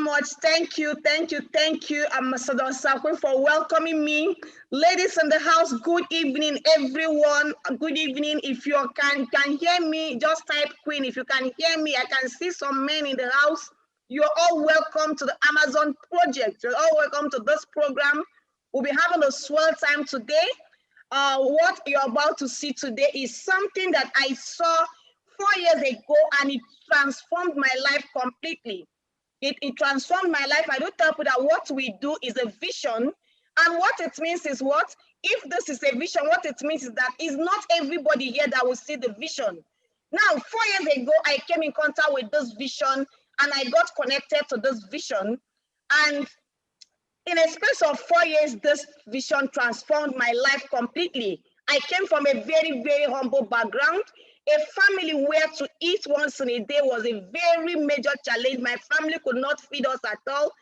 much. Thank you. Ambassador Sakwe, for welcoming me. Ladies in the house, good evening, everyone. Good evening. If you can hear me, just type Queen. If you can hear me, I can see some men in the house. You're all welcome to the Amazon project. You're all welcome to this program. We'll be having a swell time today. What you're about to see today is something that I saw 4 years ago, and it transformed my life completely. It transformed my life. I do tell people that what we do is a vision, and what it means is what? If this is a vision, what it means is that it's not everybody here that will see the vision. Now, 4 years ago, I came in contact with this vision, and I got connected to this vision, and in a space of 4 years, this vision transformed my life completely. I came from a very, very humble background. A family where to eat once in a day was a very major challenge. My family could not feed us at all.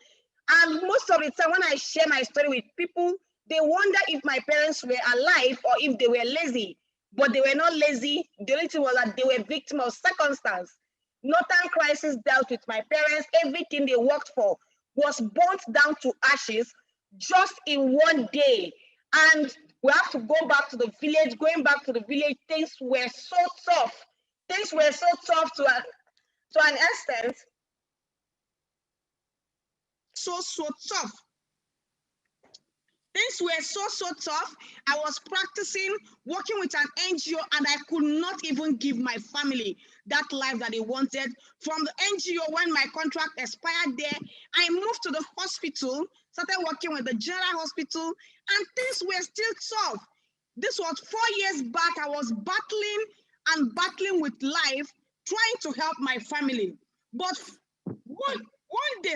And most of the time when I share my story with people, they wonder if my parents were alive or if they were lazy. But they were not lazy. The only thing was that they were victims of circumstance. Northern crisis dealt with my parents. Everything they worked for was burnt down to ashes just in one day. And we have to go back to the village. Going back to the village, things were so tough. Things were so tough to an extent. So tough. Things were so tough. I was practicing, working with an NGO, and I could not even give my family that life that they wanted. From the NGO, when my contract expired there, I moved to the hospital, started working with the general hospital, and things were still tough. This was 4 years back. I was battling with life, trying to help my family. But one day,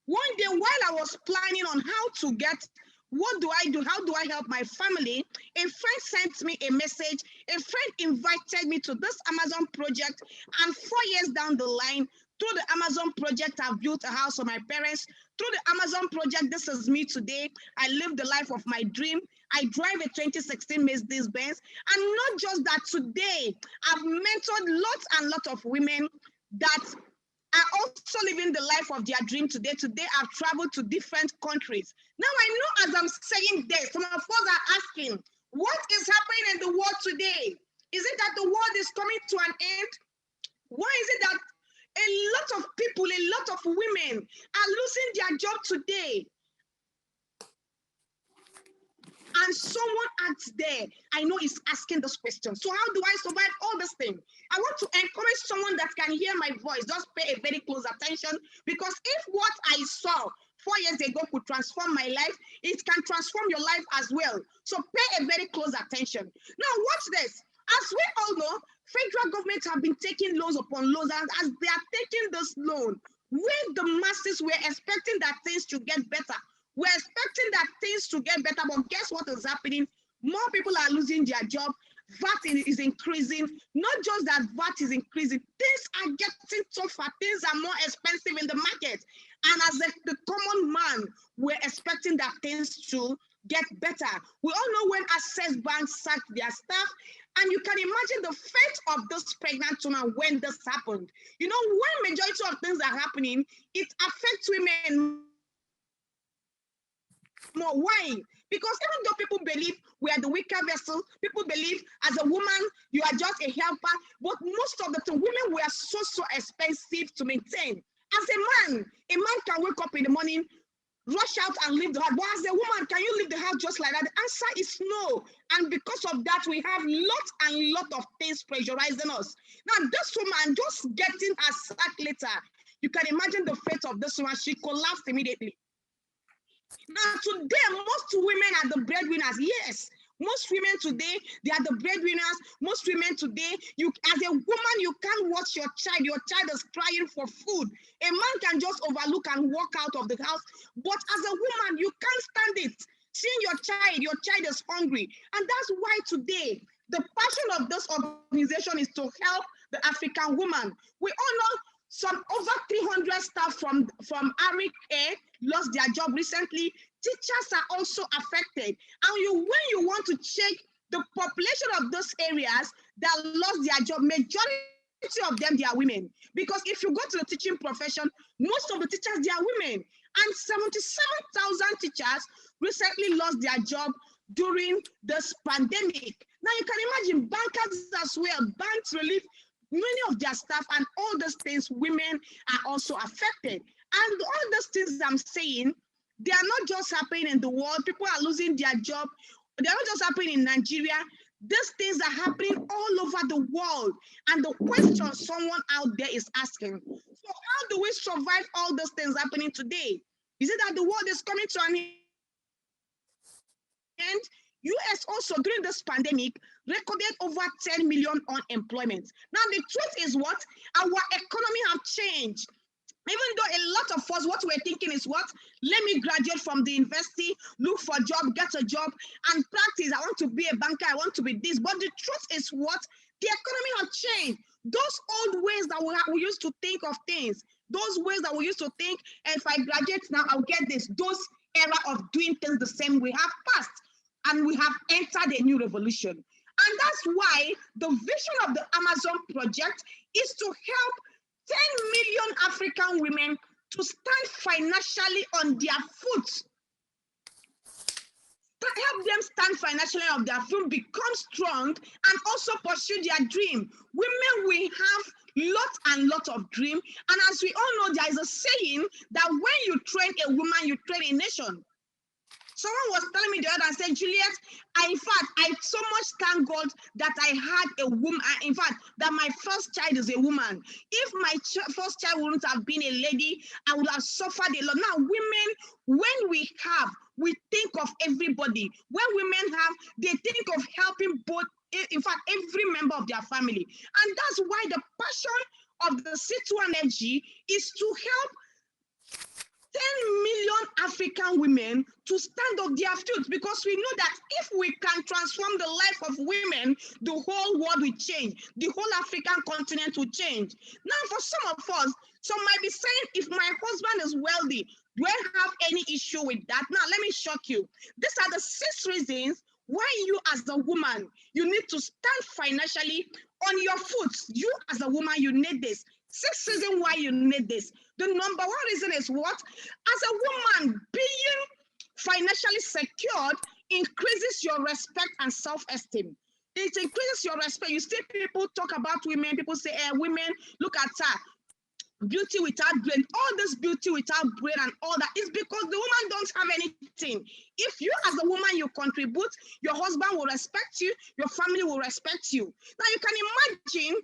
one day while I was planning on how to get, what do I do? How do I help my family? A friend sent me a message. A friend invited me to this Amazon project. And 4 years down the line, through the Amazon project, I've built a house for my parents. Through the Amazon project, this is me today. I live the life of my dream. I drive a 2016 Mercedes Benz. And not just that, today, I've mentored lots and lots of women that are also living the life of their dream today. Today, I've traveled to different countries. Now, I know as I'm saying this, some of us are asking, what is happening in the world today? Is it that the world is coming to an end? Why is it that a lot of people, a lot of women are losing their job today? And someone out there, I know, is asking this question. So how do I survive all this thing? I want to encourage someone that can hear my voice. Just pay a very close attention, because if what I saw 4 years ago could transform my life, it can transform your life as well. So pay a very close attention. Now watch this. As we all know, federal government have been taking loans upon loans, and as they are taking this loan, when the masses were expecting that things to get better, we're expecting that things to get better, but guess what is happening? More people are losing their job. VAT is increasing. Not just that VAT is increasing, things are getting tougher. Things are more expensive in the market. And as the common man, we're expecting that things to get better. We all know when Access Bank sacked their staff, and you can imagine the fate of this pregnant woman when this happened. You know, when majority of things are happening, it affects women more. Why? Because even though people believe we are the weaker vessel, people believe as a woman you are just a helper, but most of the time women were so expensive to maintain. As a man can wake up in the morning, rush out and leave the house, but as a woman, can you leave the house just like that? The answer is no. And because of that, we have lot of things pressurizing us. Now this woman just getting her sack later, you can imagine the fate of this woman. She collapsed immediately. Now today, most women are the breadwinners. Yes, most women today, they are the breadwinners. Most women today, as a woman, you can't watch your child. Your child is crying for food. A man can just overlook and walk out of the house. But as a woman, you can't stand it. Seeing your child is hungry. And that's why today, the passion of this organization is to help the African woman. We all know some over 300 staff from RA lost their job recently. Teachers are also affected. And when you want to check the population of those areas that lost their job, majority of them, they are women. Because if you go to the teaching profession, most of the teachers, they are women. And 77,000 teachers recently lost their job during this pandemic. Now you can imagine bankers as well, banks relief many of their staff, and all those things, women are also affected. And all those things I'm saying, they are not just happening in the world. People are losing their job. They're not just happening in Nigeria. These things are happening all over the world. And the question someone out there is asking, so how do we survive all those things happening today? Is it that the world is coming to an end? US also during this pandemic recorded over 10 million unemployment. Now the truth is what? Our economy have changed. Even though a lot of us, what we're thinking is what? Let me graduate from the university, look for a job, get a job, and practice. I want to be a banker, I want to be this. But the truth is what? The economy has changed. Those old ways that we used to think of things, those ways that we used to think, and if I graduate now, I'll get this. Those era of doing things the same way have passed, and we have entered a new revolution. And that's why the vision of the Amazon project is to help 10 million African women to stand financially on their feet. Help them stand financially on their feet, become strong, and also pursue their dream. Women, we have lots and lots of dream. And as we all know, there is a saying that when you train a woman, you train a nation. Someone was telling me the other and said, Juliet, I so much thank God that I had a woman. In fact, that my first child is a woman. If my first child wouldn't have been a lady, I would have suffered a lot. Now, women, when we think of everybody. When women have, they think of helping both, in fact, every member of their family. And that's why the passion of the C2 Energy is to help 10 million African women to stand up their feet, because we know that if we can transform the life of women, the whole world will change. The whole African continent will change. Now, for some of us, some might be saying, if my husband is wealthy, do I have any issue with that? Now, let me shock you. These are the 6 reasons why you as a woman, you need to stand financially on your foot. You as a woman, you need this. 6 reasons why you need this. The number 1 reason is what? As a woman, being financially secured increases your respect and self-esteem. It increases your respect. You see people talk about women, people say, women, look at her. Beauty without brain, all this beauty without brain and all that is because the woman don't have anything. If you as a woman, you contribute, your husband will respect you, your family will respect you. Now you can imagine,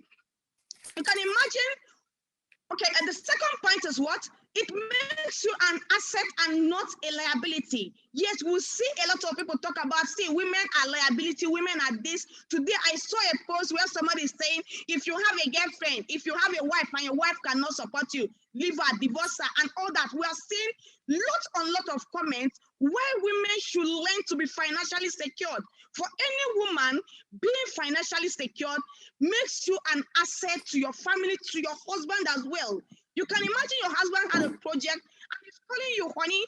okay, and the second point is what? It makes you an asset and not a liability. Yes, we'll see a lot of people talk about, see, women are liability, women are this. Today, I saw a post where somebody is saying, if you have a girlfriend, if you have a wife and your wife cannot support you, leave her, divorce her, and all that. We are seeing lots and lots of comments where women should learn to be financially secured. For any woman, being financially secured makes you an asset to your family, to your husband as well. You can imagine your husband had a project and he's calling you, honey,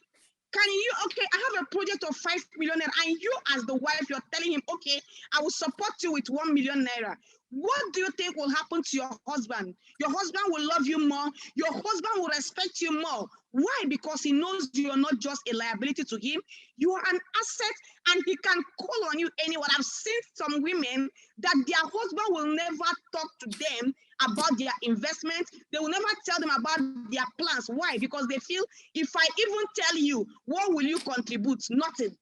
okay, I have a project of 5 million naira, and you as the wife, you're telling him, okay, I will support you with 1 million naira. What do you think will happen to your husband? Your husband will love you more. Your husband will respect you more. Why? Because he knows you're not just a liability to him. You are an asset and he can call on you anywhere. I've seen some women that their husband will never talk to them about their investment. They will never tell them about their plans. Why? Because they feel, if I even tell you, what will you contribute? Nothing.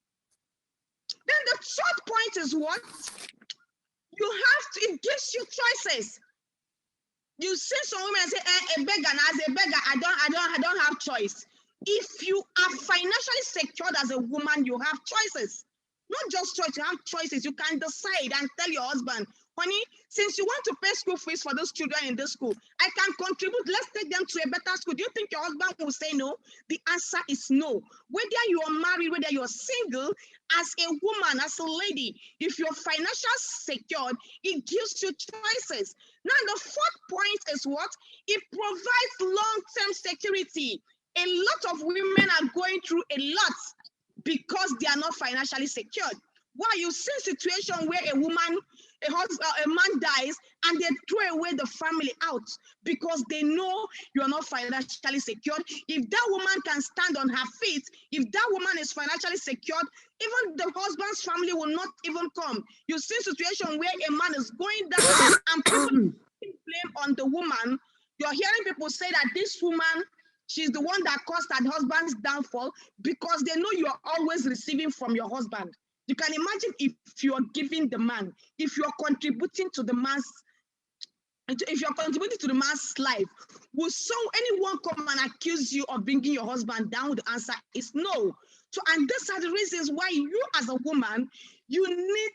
Then the third point is what? You have to, it gives you choices. You see some women say, a beggar, and as a beggar, I don't have choice. If you are financially secured as a woman, you have choices. Not just choice, you have choices. You can decide and tell your husband, honey, since you want to pay school fees for those children in this school, I can contribute. Let's take them to a better school. Do you think your husband will say no? The answer is no. Whether you are married, whether you're single, as a woman, as a lady, if you're financially secured, it gives you choices. Now, the fourth point is what? It provides long-term security. A lot of women are going through a lot because they are not financially secured. Why you see situation where a man dies and they throw away the family out because they know you are not financially secured. If that woman can stand on her feet, if that woman is financially secured, even the husband's family will not even come. You see situation where a man is going down and people blame on the woman. You're hearing people say that this woman, she's the one that caused her husband's downfall because they know you are always receiving from your husband. You can imagine if you're giving the man, if you're contributing to the man's life, will anyone come and accuse you of bringing your husband down? The answer is no. So, and these are the reasons why you as a woman, you need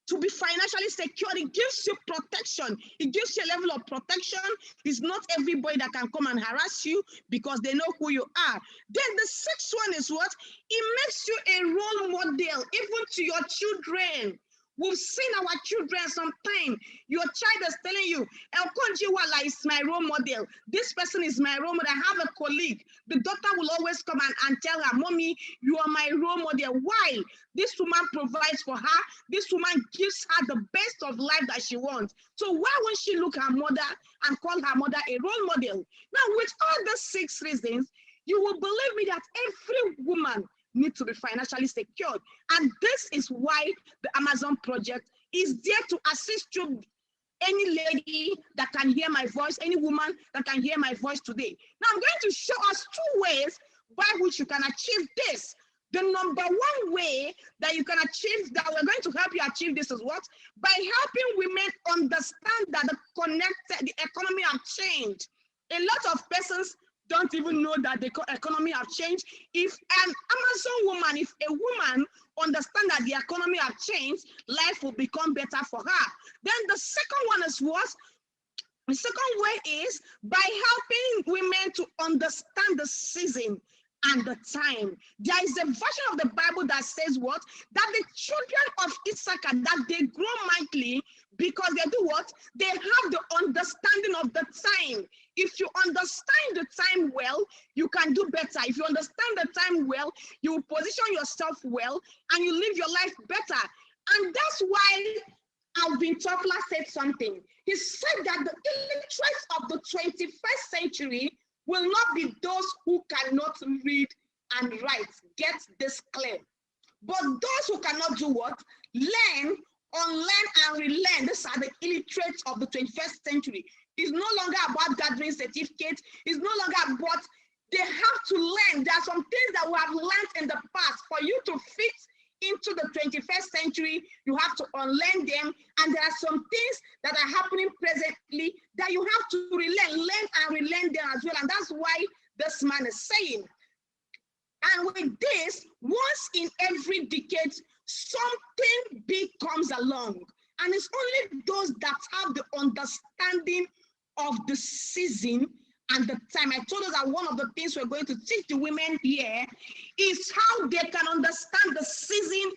to be financially secure. It gives you protection. It gives you a level of protection. It's not everybody that can come and harass you because they know who you are. Then the sixth one is what? It makes you a role model, even to your children. We've seen our children sometimes. Your child is telling you, El Konjiwala is my role model. This person is my role model. I have a colleague. The daughter will always come and tell her, Mommy, you are my role model. Why? This woman provides for her. This woman gives her the best of life that she wants. So why won't she look her mother and call her mother a role model? Now, with all the 6 reasons, you will believe me that every woman need to be financially secured. And this is why the Amazon project is there to assist you, any lady that can hear my voice, any woman that can hear my voice today. Now I'm going to show us 2 ways by which you can achieve this. The number 1 way that you can achieve, that we're going to help you achieve this is what? By helping women understand that the economy have changed. A lot of persons don't even know that the economy have changed. If an Amazon woman, if a woman understands that the economy have changed, life will become better for her. Then the second one is what? The second way is by helping women to understand the season and the time. There is a version of the Bible that says what? That the children of Issachar, that they grow mightily because they do what? They have the understanding of the time. If you understand the time well, you can do better. If you understand the time well, you will position yourself well and you live your life better. And that's why Alvin Toffler said something. He said that the illiterates of the 21st century will not be those who cannot read and write. Get this clear. But those who cannot do what? Learn, unlearn, and relearn. These are the illiterates of the 21st century. It's no longer about gathering certificates. It's no longer about, they have to learn. There are some things that we have learned in the past. For you to fit into the 21st century, you have to unlearn them. And there are some things that are happening presently that you have to relearn, learn and relearn them as well. And that's why this man is saying. And with this, once in every decade, something big comes along. And it's only those that have the understanding of the season and the time. I told us that one of the things we're going to teach the women here is how they can understand the season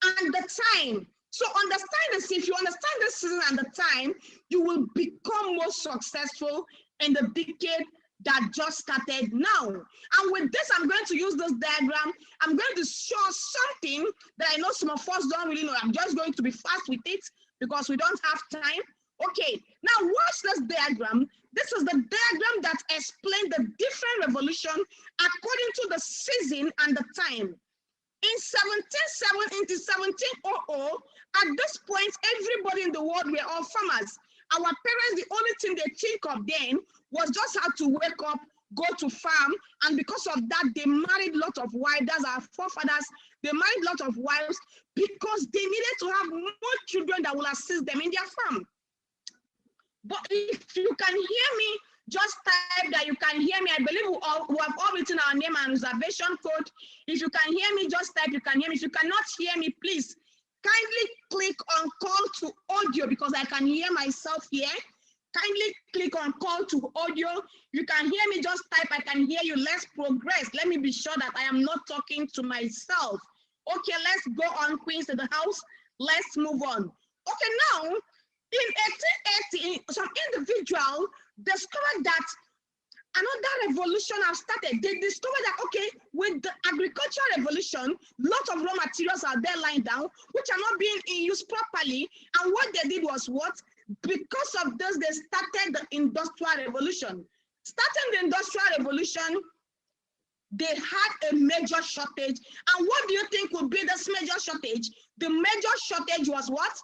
and the time. So understand this. If you understand the season and the time, you will become more successful in the decade that just started now. And with this, I'm going to use this diagram. I'm going to show something that I know some of us don't really know. I'm just going to be fast with it because we don't have time. Okay, now watch this diagram. This is the diagram that explains the different revolution according to the season and the time. In 1700, at this point, everybody in the world were all farmers. Our parents, the only thing they think of then was just how to wake up, go to farm, and because of that, they married a lot of wives. That's our forefathers. They married a lot of wives because they needed to have more children that will assist them in their farm. But if you can hear me, just type that you can hear me. I believe we have all written our name and reservation code. If you can hear me, just type you can hear me. If you cannot hear me, please kindly click on call to audio because I can hear myself here. Kindly click on call to audio. You can hear me, just type I can hear you. Let's progress. Let me be sure that I am not talking to myself. Okay, let's go on, Queens in the house. Let's move on. Okay, now, in 1880, some individual discovered that another revolution have started. They discovered that, okay, with the agricultural revolution, lots of raw materials are there lying down, which are not being used properly. And what they did was what? Because of this, they started the industrial revolution. Starting the industrial revolution, they had a major shortage. And what do you think would be this major shortage? The major shortage was what?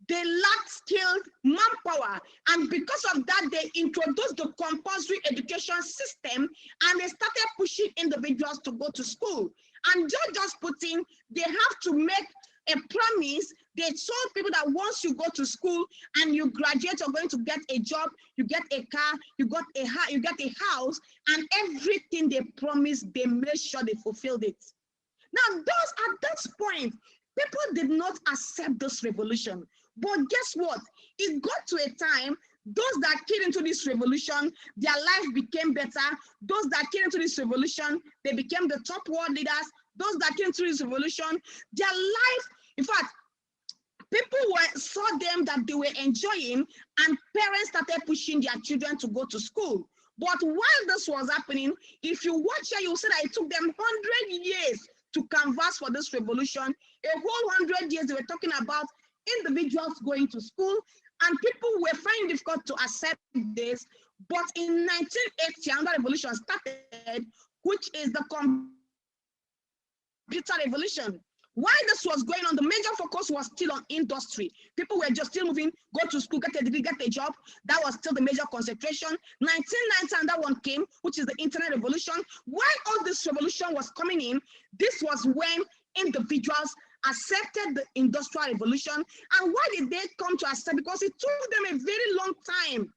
They lacked skilled manpower, and because of that, they introduced the compulsory education system, and they started pushing individuals to go to school. And just putting, they have to make a promise. They told people that once you go to school and you graduate, you're going to get a job, you get a car, you get a house, and everything they promised, they made sure they fulfilled it. Now, those at this point, people did not accept this revolution. But guess what? It got to a time, those that came into this revolution, their life became better. Those that came into this revolution, they became the top world leaders. Those that came into this revolution, their life, in fact, people saw them that they were enjoying, and parents started pushing their children to go to school. But while this was happening, if you watch here, you'll see that it took them 100 years to canvass for this revolution. A whole 100 years they were talking about individuals going to school, and people were finding it difficult to accept this. But in 1980, another revolution started, which is the computer revolution. While this was going on, the major focus was still on industry. People were just still moving, go to school, get a degree, get a job. That was still the major concentration. 1990, and that one came, which is the internet revolution. While all this revolution was coming in, this was when individuals accepted the industrial revolution. And why did they come to accept? Because it took them a very long time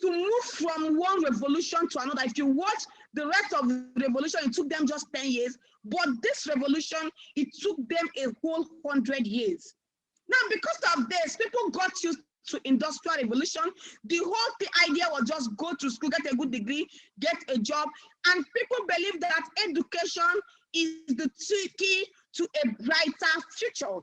to move from one revolution to another. If you watch the rest of the revolution, it took them just 10 years. But this revolution, it took them a whole 100 years. Now, because of this, people got used to industrial revolution. The whole idea was just go to school, get a good degree, get a job. And people believe that education is the key to a brighter future.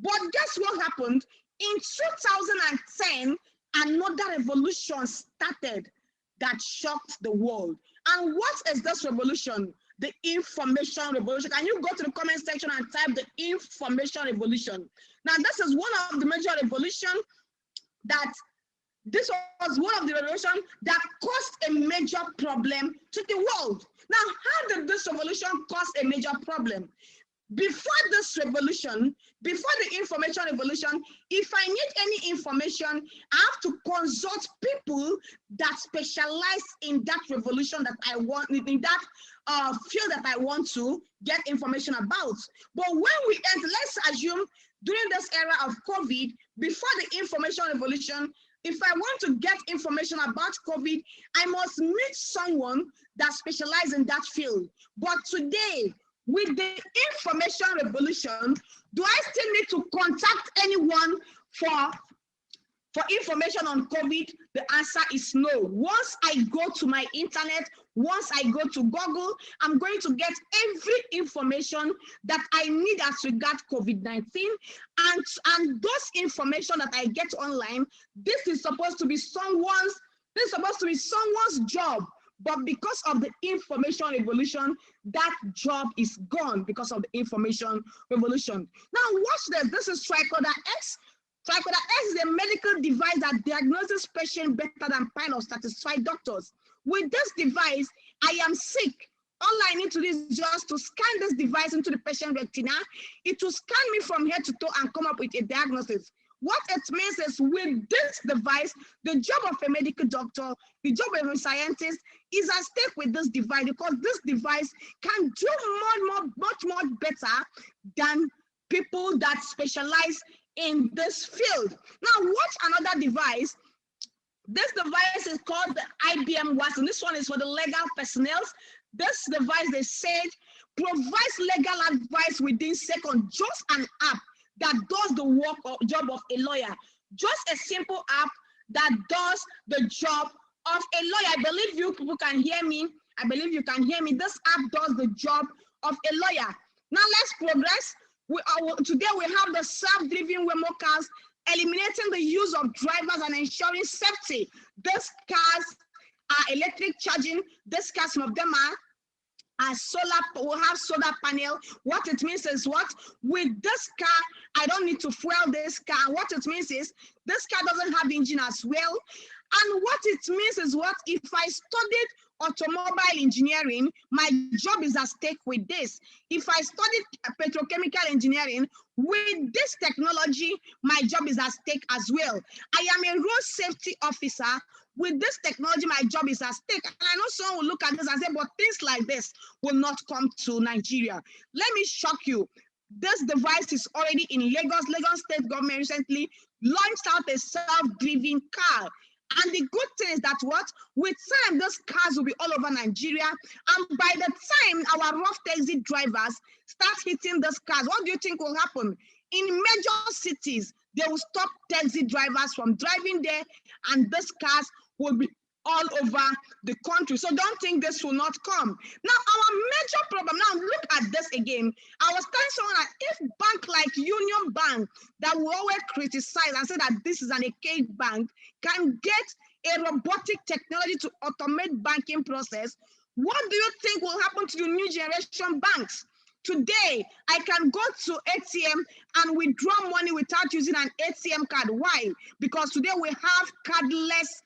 But guess what happened? In 2010, another revolution started that shocked the world. And what is this revolution? The information revolution. Can you go to the comment section and type the information revolution? Now, this is one of the major revolutions this was one of the revolutions that caused a major problem to the world. Now, how did this revolution cause a major problem? Before this revolution, before the information revolution, if I need any information, I have to consult people that specialize in that revolution that I want, in that field that I want to get information about. But when we enter, let's assume during this era of COVID, before the information revolution, if I want to get information about COVID, I must meet someone that specializes in that field. But today, with the information revolution, do I still need to contact anyone for information on COVID? The answer is no. Once I go to my internet, once I go to Google, I'm going to get every information that I need as regards COVID-19. And those information that I get online, this is supposed to be someone's job. But because of the information revolution, that job is gone because of the information revolution. Now watch this. This is Tricorder X. Tricorder X is a medical device that diagnoses patients better than pilots satisfy doctors. With this device, I am sick. All I need to do is just to scan this device into the patient retina. It will scan me from head to toe and come up with a diagnosis. What it means is with this device, the job of a medical doctor, the job of a scientist is at stake with this device, because this device can do much more better than people that specialize in this field. Now watch another device. This device is called the IBM Watson. This one is for the legal personnel. This device, they said, provides legal advice within seconds. Just an app that does the work or job of a lawyer. Just a simple app that does the job of a lawyer. I believe you people can hear me. I believe you can hear me. This app does the job of a lawyer. Now let's progress. Today we have the self-driving waymo cars, eliminating the use of drivers and ensuring safety. These cars are electric charging. This car, some of them are solar, will have solar panel. What it means is what? With this car, I don't need to fuel this car. What it means is this car doesn't have engine as well. And what it means is what? If I studied automobile engineering, my job is at stake with this. If I studied petrochemical engineering, with this technology, my job is at stake as well. I am a road safety officer. With this technology, my job is at stake. And I know someone will look at this and say, but things like this will not come to Nigeria. Let me shock you. This device is already in Lagos. Lagos State government recently launched out a self-driving car. And the good thing is that what? With time, those cars will be all over Nigeria. And by the time our rough taxi drivers start hitting those cars, what do you think will happen? In major cities, they will stop taxi drivers from driving there, and those cars will be all over the country. So don't think this will not come. Now, our major problem, now look at this again. I was telling someone that if bank like Union Bank, that we always criticize and say that this is an archaic bank, can get a robotic technology to automate banking process, what do you think will happen to the new generation banks? Today, I can go to ATM and withdraw money without using an ATM card. Why? Because today we have cardless.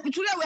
Today we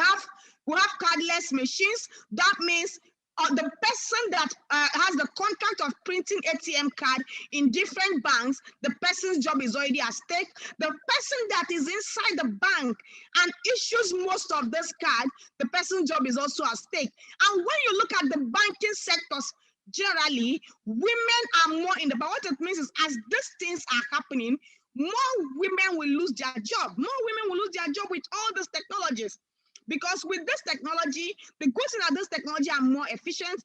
have cardless machines. That means the person that has the contract of printing ATM card in different banks, the person's job is already at stake. The person that is inside the bank and issues most of this card, the person's job is also at stake. And when you look at the banking sectors, generally, women are more in the, but what it means is as these things are happening, more women will lose their job. More women will lose their job with all these technologies. Because with this technology, the good thing that this technology are more efficient.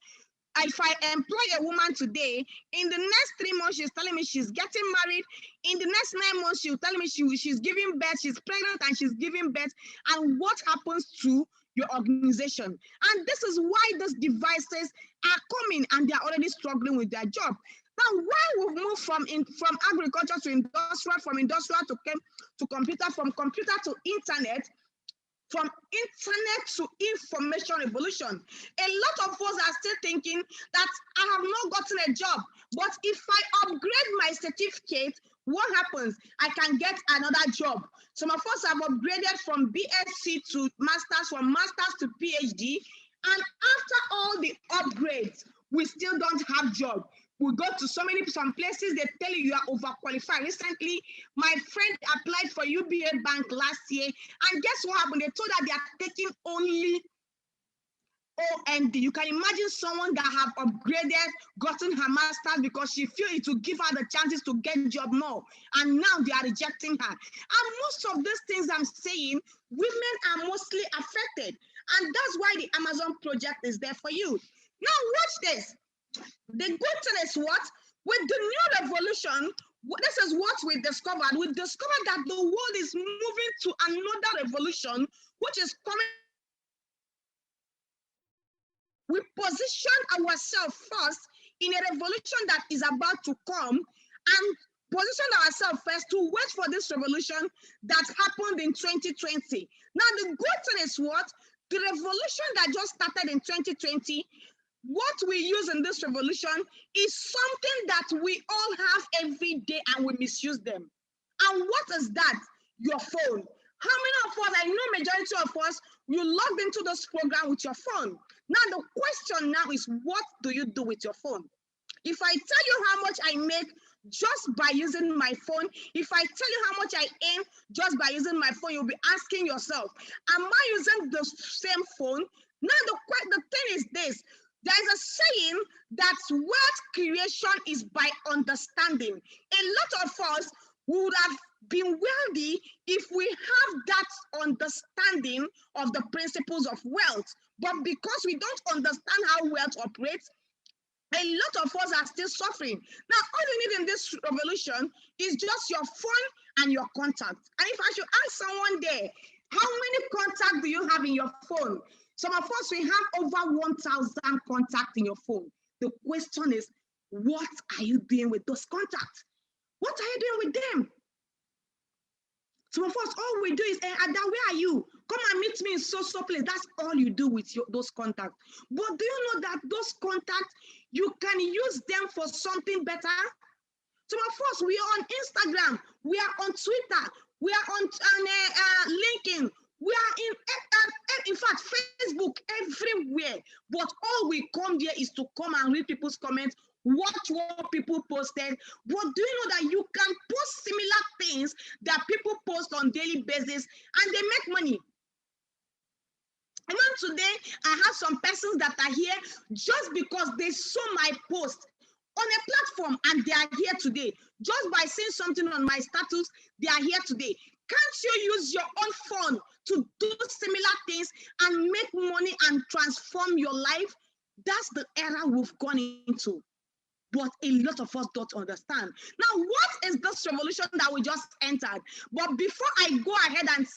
If I employ a woman today, in the next 3 months, she's telling me she's getting married. In the next 9 months, she'll tell me she's giving birth, she's pregnant and she's giving birth. And what happens to your organization? And this is why these devices are coming and they're already struggling with their job. Now, why we've moved from agriculture to industrial, from industrial to computer, from computer to internet, from internet to information revolution. A lot of us are still thinking that I have not gotten a job, but if I upgrade my certificate, what happens? I can get another job. Some of us have upgraded from BSc to masters, from masters to PhD, and after all the upgrades, we still don't have job. We go to some places, they tell you are overqualified. Recently, my friend applied for UBA Bank last year, and guess what happened? They told her they are taking only OND. You can imagine someone that have upgraded, gotten her master's because she feels it will give her the chances to get job more, and now they are rejecting her. And most of these things I'm saying, women are mostly affected, and that's why the Amazon project is there for you. Now watch this. The good thing is what? With the new revolution, this is what we discovered. We discovered that the world is moving to another revolution, which is coming. We position ourselves first in a revolution that is about to come, and position ourselves first to wait for this revolution that happened in 2020. Now, the good thing is what? The revolution that just started in 2020, what we use in this revolution is something that we all have every day and we misuse them. And what is that? Your phone. How many of us, I know majority of us, you logged into this program with your phone. Now the question now is, what do you do with your phone? If I tell you how much I make just by using my phone, if I tell you how much I earn just by using my phone, you'll be asking yourself, am I using the same phone? Now the thing is this. There's a saying that wealth creation is by understanding. A lot of us would have been wealthy if we have that understanding of the principles of wealth. But because we don't understand how wealth operates, a lot of us are still suffering. Now, all you need in this revolution is just your phone and your contacts. And if I should ask someone there, how many contacts do you have in your phone? Some of us, we have over 1,000 contacts in your phone. The question is, what are you doing with those contacts? What are you doing with them? Some of us, all we do is, Ada, where are you? Come and meet me in so place. That's all you do with those contacts. But do you know that those contacts, you can use them for something better? Some of us, we are on Instagram, we are on Twitter, we are on LinkedIn, we are in fact, Facebook, everywhere. But all we come there is to come and read people's comments, watch what people posted. But do you know that you can post similar things that people post on daily basis and they make money? Even today, I have some persons that are here just because they saw my post on a platform and they are here today. Just by saying something on my status, they are here today. Can't you use your own phone to do similar things and make money and transform your life? That's the era we've gone into. But a lot of us don't understand. Now, what is this revolution that we just entered? But before I go ahead and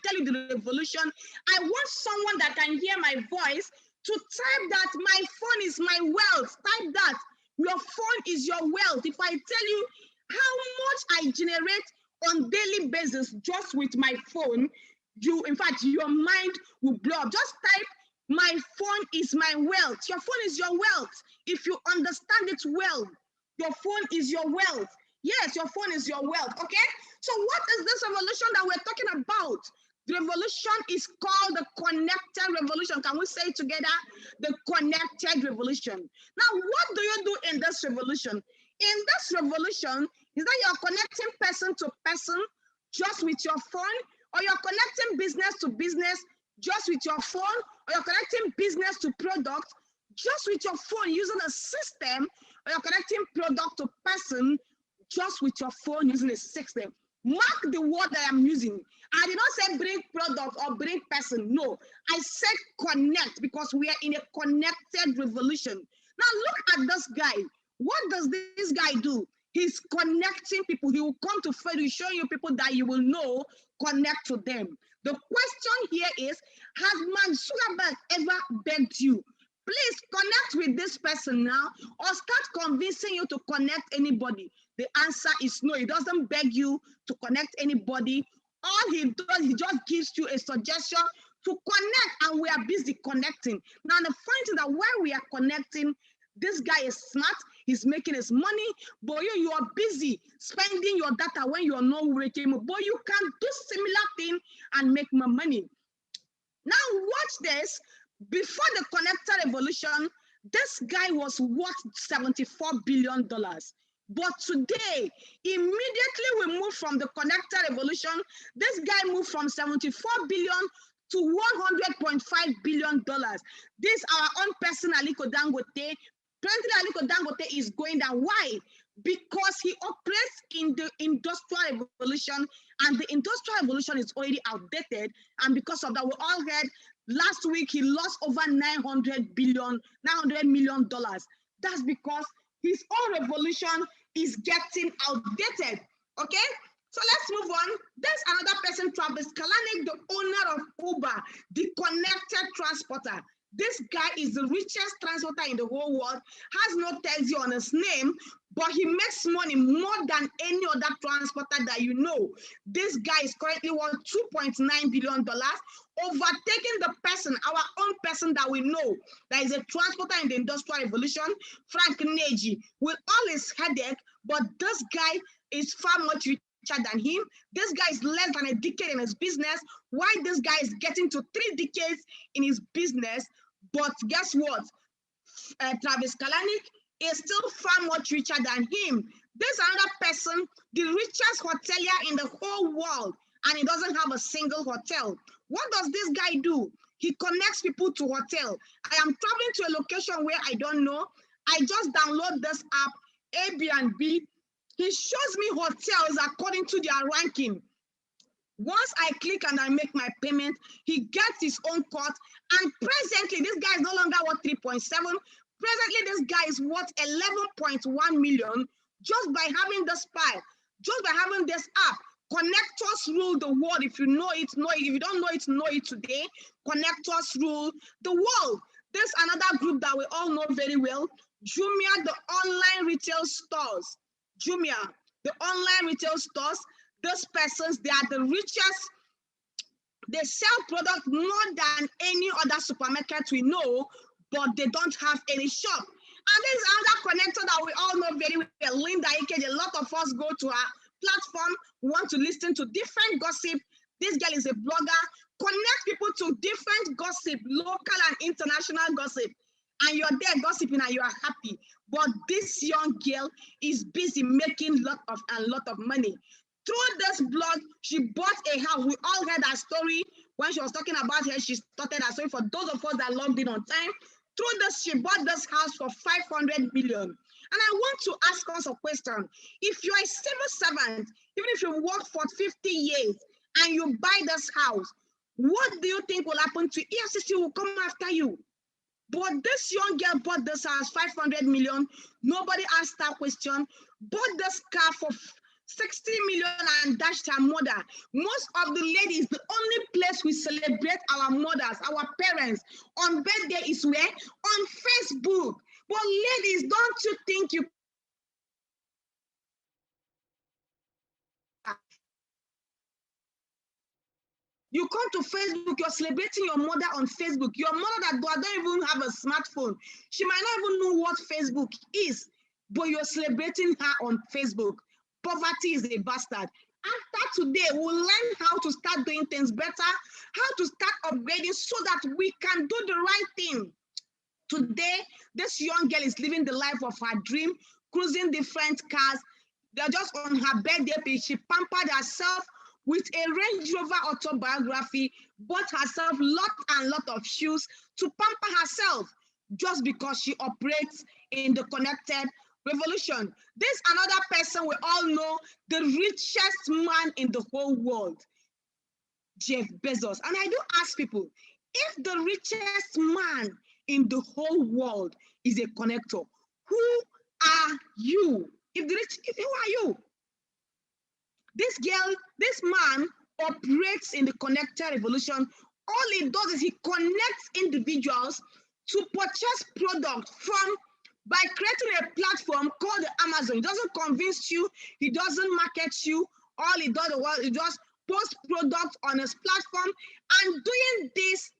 tell you the revolution, I want someone that can hear my voice to type that my phone is my wealth. Type that. Your phone is your wealth. If I tell you how much I generate on daily basis just with my phone, in fact, your mind will blow up. Just type, my phone is my wealth. Your phone is your wealth. If you understand it well, your phone is your wealth. Yes, your phone is your wealth, okay? So what is this revolution that we're talking about? The revolution is called the connected revolution. Can we say it together? The connected revolution. Now, what do you do in this revolution? In this revolution, is that you're connecting person to person just with your phone, or you're connecting business to business just with your phone, or you're connecting business to product just with your phone using a system, or you're connecting product to person just with your phone using a system. Mark the word I am using. I did not say bring product or bring person. No, I said connect, because we are in a connected revolution. Now look at this guy. What does this guy do? He's connecting people. He will come to Facebook, show you people that you will know, connect to them. The question here is, has Mark Zuckerberg ever begged you, please connect with this person now, or start convincing you to connect anybody? The answer is no. He doesn't beg you to connect anybody. All he does, he just gives you a suggestion to connect, and we are busy connecting. Now, the funny thing that while we are connecting, this guy is smart, he's making his money, but you are busy spending your data when you are not working, but you can do similar thing and make more money. Now watch this. Before the connector revolution, this guy was worth $74 billion. But today, immediately we move from the connector revolution, this guy moved from 74 billion to $100.5 billion. This our own person, Aliko Dangote. President Aliko Dangote is going down. Why? Because he operates in the industrial revolution, and the industrial revolution is already outdated. And because of that, we all heard last week he lost over $900 million. That's because his own revolution is getting outdated. Okay? So let's move on. There's another person, Travis Kalanick, the owner of Uber, the connected transporter. This guy is the richest transporter in the whole world, has no taxi on his name, but he makes money more than any other transporter that you know. This guy is currently worth $2.9 billion, overtaking the person, our own person that we know, that is a transporter in the industrial revolution, Frank Neji, with all his headache, but this guy is far much richer than him. This guy is less than a decade in his business. Why this guy is getting to 3 decades in his business? But guess what? Travis Kalanick is still far much richer than him. There's another person, the richest hotelier in the whole world, and he doesn't have a single hotel. What does this guy do? He connects people to hotel. I am traveling to a location where I don't know. I just download this app, Airbnb. He shows me hotels according to their ranking. Once I click and I make my payment, he gets his own cut. And presently, this guy is no longer worth 3.7. Presently, this guy is worth 11.1 million just by having this file, just by having this app. Connectors rule the world. If you know it, know it. If you don't know it today. Connectors rule the world. There's another group that we all know very well, Jumia, the online retail stores. Jumia, the online retail stores. Those persons, they are the richest They sell product more than any other supermarket we know, but they don't have any shop. And there's another connector that we all know very well, Linda Ike. A lot of us go to her platform, we want to listen to different gossip. This girl is a blogger, connect people to different gossip, local and international gossip. And you're there gossiping and you are happy. But this young girl is busy making a lot of money. Through this blog, she bought a house. We all heard her story when she was talking about her. She started her story. For those of us that logged in on time, through this, she bought this house for 500 million. And I want to ask us a question. If you're a civil servant, even if you work for 50 years and you buy this house, what do you think will happen to EFCC? Will come after you? But this young girl bought this house, 500 million. Nobody asked that question. Bought this car for 60 million and dashed her mother. Most of the ladies, the only place we celebrate our mothers, our parents on birthday is where? On Facebook. But ladies, don't you think you come to Facebook, you're celebrating your mother on Facebook. Your mother that don't even have a smartphone. She might not even know what Facebook is, but you're celebrating her on Facebook. Poverty is a bastard. After today, we'll learn how to start doing things better, how to start upgrading so that we can do the right thing. Today, this young girl is living the life of her dream, cruising different cars. They're just on her birthday page. She pampered herself with a Range Rover autobiography, bought herself lot of shoes to pamper herself just because she operates in the connected revolution. This another person we all know, the richest man in the whole world, Jeff Bezos. And I do ask people, if the richest man in the whole world is a connector, who are you? Who are you? This girl, this man operates in the connected revolution. All he does is he connects individuals to purchase product from by creating a platform called Amazon. He doesn't convince you, he doesn't market you. All he does is he just post products on his platform and doing this.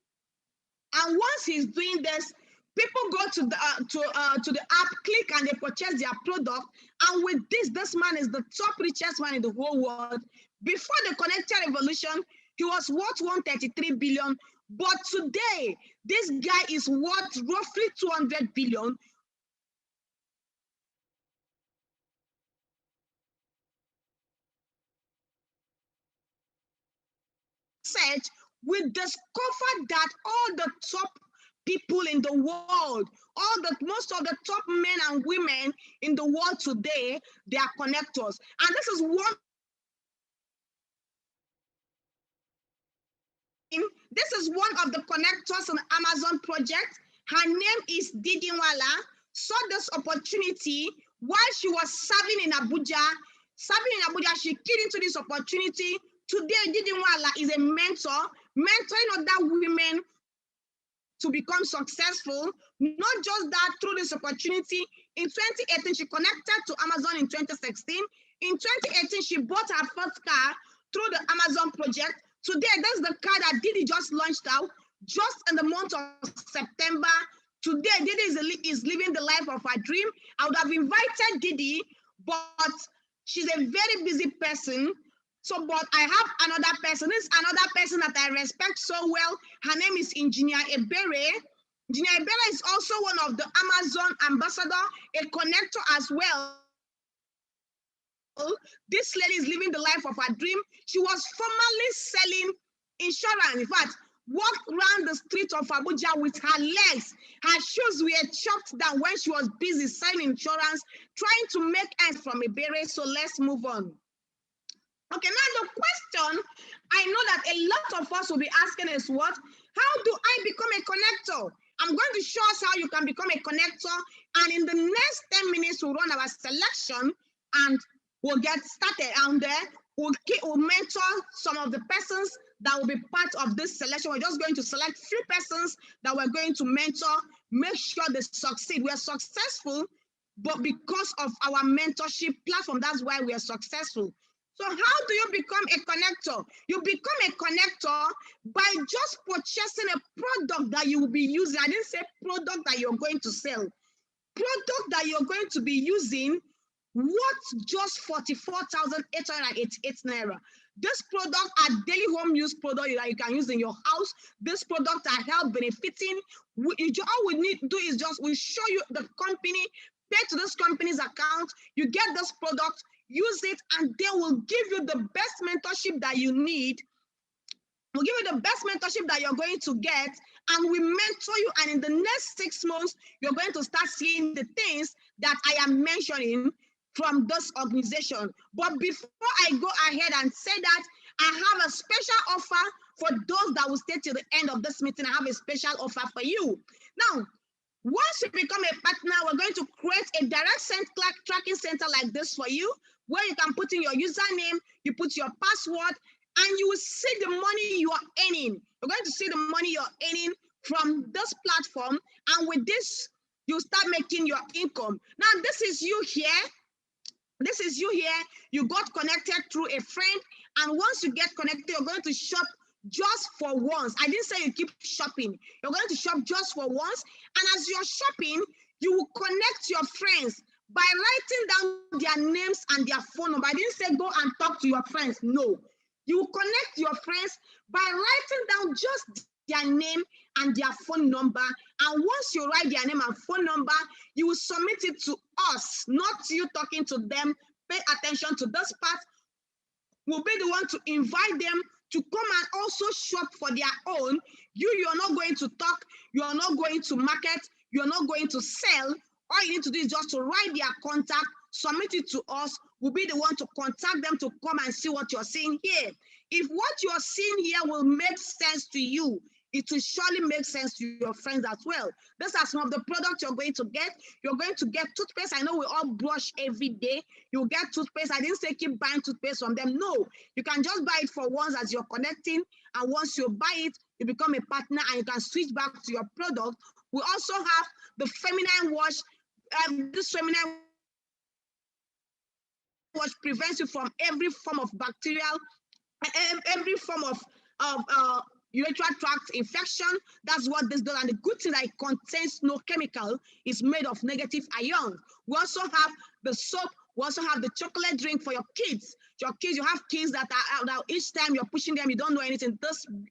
And once he's doing this, people go to the app, click, and they purchase their product. And with this man is the top richest man in the whole world. Before the connected revolution, he was worth 133 billion. But today, this guy is worth roughly 200 billion. Search, we discovered that all the top people in the world, most of the top men and women in the world today, they are connectors. And this is one. This is one of the connectors on the Amazon project. Her name is Didinwala. Saw this opportunity while she was serving in Abuja. She keyed into this opportunity. Today, Didinwala is a mentor, mentoring other women to become successful. Not just that, through this opportunity, in 2018, she connected to Amazon in 2016. In 2018, she bought her first car through the Amazon project. Today, that's the car that Didi just launched out just in the month of September. Today, Didi is living the life of her dream. I would have invited Didi, but she's a very busy person. So, but I have another person. This is another person that I respect so well. Her name is Engineer Ebere. Engineer Ebere is also one of the Amazon ambassador, a connector as well. This lady is living the life of her dream. She was formerly selling insurance. In fact, walked around the street of Abuja with her legs. Her shoes were chopped down when she was busy selling insurance, trying to make ends from Ebere. So let's move on. Okay, now the question I know that a lot of us will be asking is what? How do I become a connector? I'm going to show us how you can become a connector. And in the next 10 minutes, we'll run our selection and we'll get started. And there, we'll mentor some of the persons that will be part of this selection. We're just going to select few persons that we're going to mentor, make sure they succeed. We're successful, but because of our mentorship platform, that's why we are successful. So how do you become a connector? You become a connector by just purchasing a product that you will be using. I didn't say product that you're going to sell. Product that you're going to be using worth just 44,888 naira. This product are daily home use product that you can use in your house. This product are health benefiting. All we need to do is we show you the company, pay to this company's account, you get this product, use it, and they will give you the best mentorship that you need. We'll give you the best mentorship that you're going to get, and we mentor you, and in the next 6 months, you're going to start seeing the things that I am mentioning from this organization. But before I go ahead and say that, I have a special offer for those that will stay till the end of this meeting. I have a special offer for you. Now, once you become a partner, we're going to create a direct tracking center like this for you, where you can put in your username, you put your password, and you will see the money you are earning. You're going to see the money you're earning from this platform, and with this, you start making your income. Now, this is you here. This is you here. You got connected through a friend, and once you get connected, you're going to shop just for once. I didn't say you keep shopping. You're going to shop just for once, and as you're shopping, you will connect your friends by writing down their names and their phone number. I didn't say go and talk to your friends. No. You will connect your friends by writing down just their name and their phone number. And once you write their name and phone number, you will submit it to us, not you talking to them. Pay attention to this part. We'll be the one to invite them to come and also shop for their own. You're not going to talk. You're not going to market. You're not going to sell. All you need to do is just to write their contact, submit it to us. We'll be the one to contact them to come and see what you're seeing here. If what you're seeing here will make sense to you, it will surely make sense to your friends as well. These are some of the products you're going to get. You're going to get toothpaste. I know we all brush every day. You'll get toothpaste. I didn't say keep buying toothpaste from them. No, you can just buy it for once as you're connecting. And once you buy it, you become a partner and you can switch back to your product. We also have the feminine wash. This feminine wash prevents you from every form of bacterial, every form of urethral tract infection. That's what this does. And the good thing that it contains no chemical, is made of negative ions. We also have the soap. We also have the chocolate drink for your kids. You have kids that are now each time you're pushing them, you don't know anything.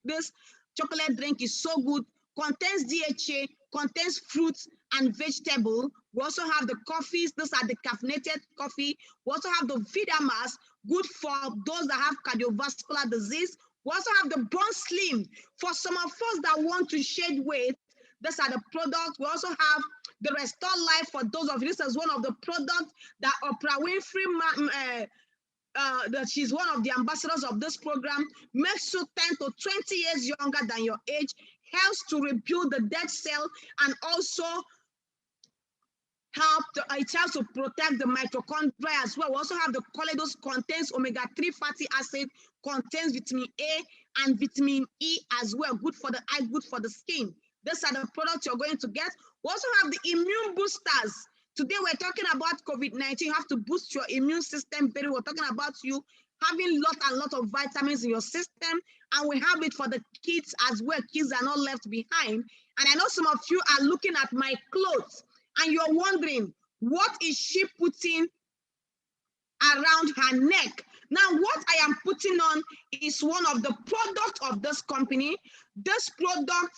This chocolate drink is so good, contains DHA, contains fruits and vegetable. We also have the coffees. These are the caffeinated coffee. We also have the Vidamas, good for those that have cardiovascular disease. We also have the Born Slim for some of us that want to shed weight. These are the products. We also have the Restore Life for those of you. This is one of the products that Oprah Winfrey, that she's one of the ambassadors of this program, makes you 10 to 20 years younger than your age, helps to rebuild the dead cell, and also it helps to protect the mitochondria as well. We also have the Coledos, contains omega-3 fatty acid, contains vitamin A and vitamin E as well, good for the eye, good for the skin. These are the products you're going to get. We also have the immune boosters. Today we're talking about COVID-19. You have to boost your immune system better. We're talking about you having lot of vitamins in your system, and we have it for the kids as well. Kids are not left behind. And I know some of you are looking at my clothes and you're wondering, what is she putting around her neck? Now, what I am putting on is one of the products of this company. This product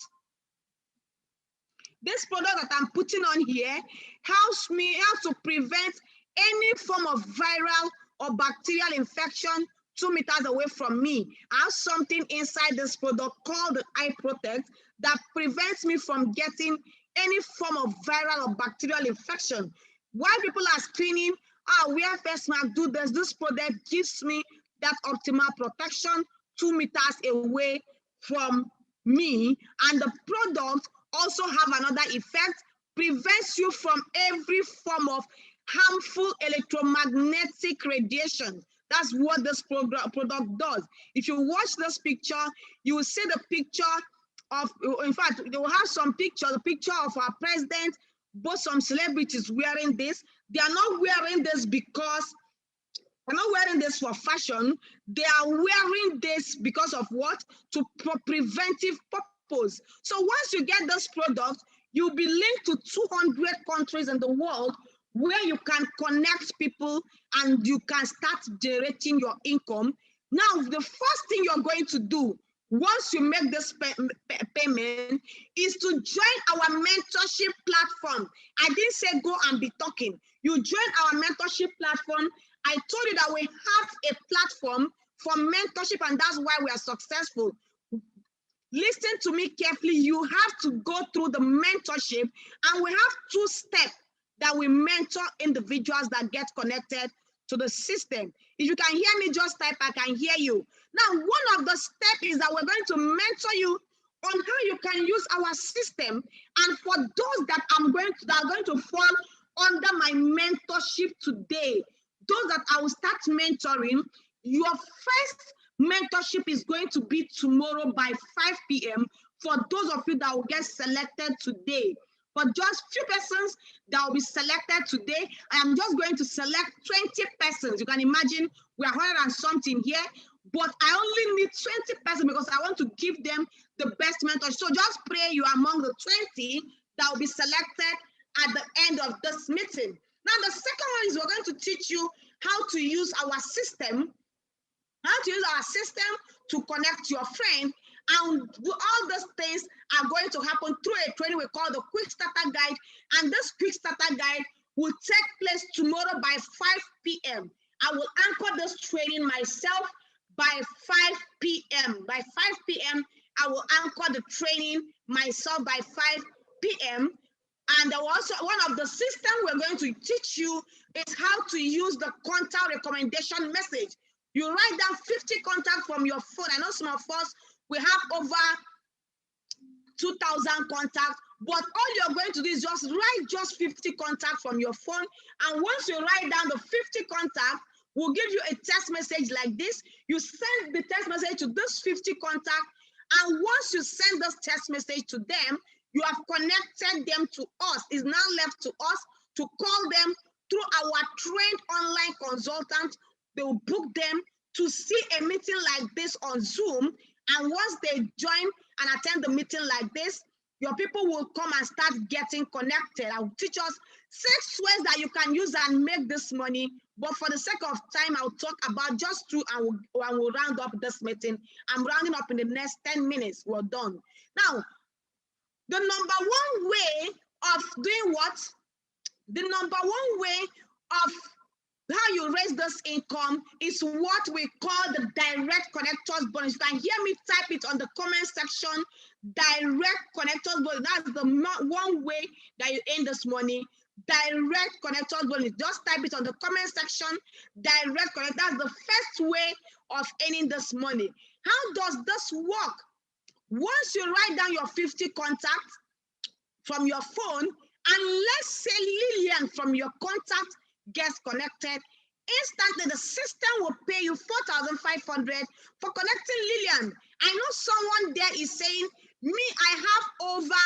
that I'm putting on here helps to prevent any form of viral or bacterial infection 2 meters away from me. I have something inside this product called the Eye Protect that prevents me from getting any form of viral or bacterial infection. While people are screening, wear face mask, do this. This product gives me that optimal protection 2 meters away from me. And the product also have another effect, prevents you from every form of harmful electromagnetic radiation. That's what this product does. If you watch this picture, you will see the picture of, in fact, they will have some picture, the picture of our president, both some celebrities wearing this. They are not wearing this because They're not wearing this for fashion. They are wearing this because of what? For preventive purpose. So once you get this product, you'll be linked to 200 countries in the world where you can connect people and you can start generating your income. Now, the first thing you're going to do once you make this payment is to join our mentorship platform. I didn't say go and be talking. You join our mentorship platform. I told you that we have a platform for mentorship, and that's why we are successful. Listen to me carefully. You have to go through the mentorship, and we have 2 steps that we mentor individuals that get connected to the system. If you can hear me, just type I can hear you. Now, one of the steps is that we're going to mentor you on how you can use our system. And for those that are going to fall under my mentorship today, those that I will start mentoring, your first mentorship is going to be tomorrow by 5 p.m. for those of you that will get selected today. For just few persons that will be selected today, I am just going to select 20 persons. You can imagine we are 100 and something here, but I only need 20 persons because I want to give them the best mentor. So just pray you are among the 20 that will be selected at the end of this meeting. Now, the second one is we're going to teach you how to use our system, to connect your friend. And all those things are going to happen through a training we call the Quick Starter Guide. And this Quick Starter Guide will take place tomorrow by 5 p.m. I will anchor this training myself by 5 p.m. By 5 p.m., I will anchor the training myself by 5 p.m. And also one of the systems we're going to teach you is how to use the contact recommendation message. You write down 50 contacts from your phone. I know some of us, we have over 2,000 contacts, but all you're going to do is just write 50 contacts from your phone. And once you write down the 50 contacts, we'll give you a text message like this. You send the text message to this 50 contacts. And once you send this text message to them, you have connected them to us. It's now left to us to call them through our trained online consultant. They will book them to see a meeting like this on Zoom. And once they join and attend the meeting like this, your people will come and start getting connected. I will teach us 6 ways that you can use and make this money. But for the sake of time, I'll talk about just 2 and we'll round up this meeting. I'm rounding up in the next 10 minutes. We're done. Now, the number one way of doing what? The number one way of how you raise this income is what we call the direct connectors bonus. You can hear me type it on the comment section. Direct connectors bonus. That's the one way that you earn this money. Direct connectors bonus. Just type it on the comment section. Direct connect. That's the first way of earning this money. How does this work? Once you write down your 50 contacts from your phone, and let's say Lillian from your contact gets connected, instantly the system will pay you 4,500 for connecting Lillian. I know someone there is saying, me, I have over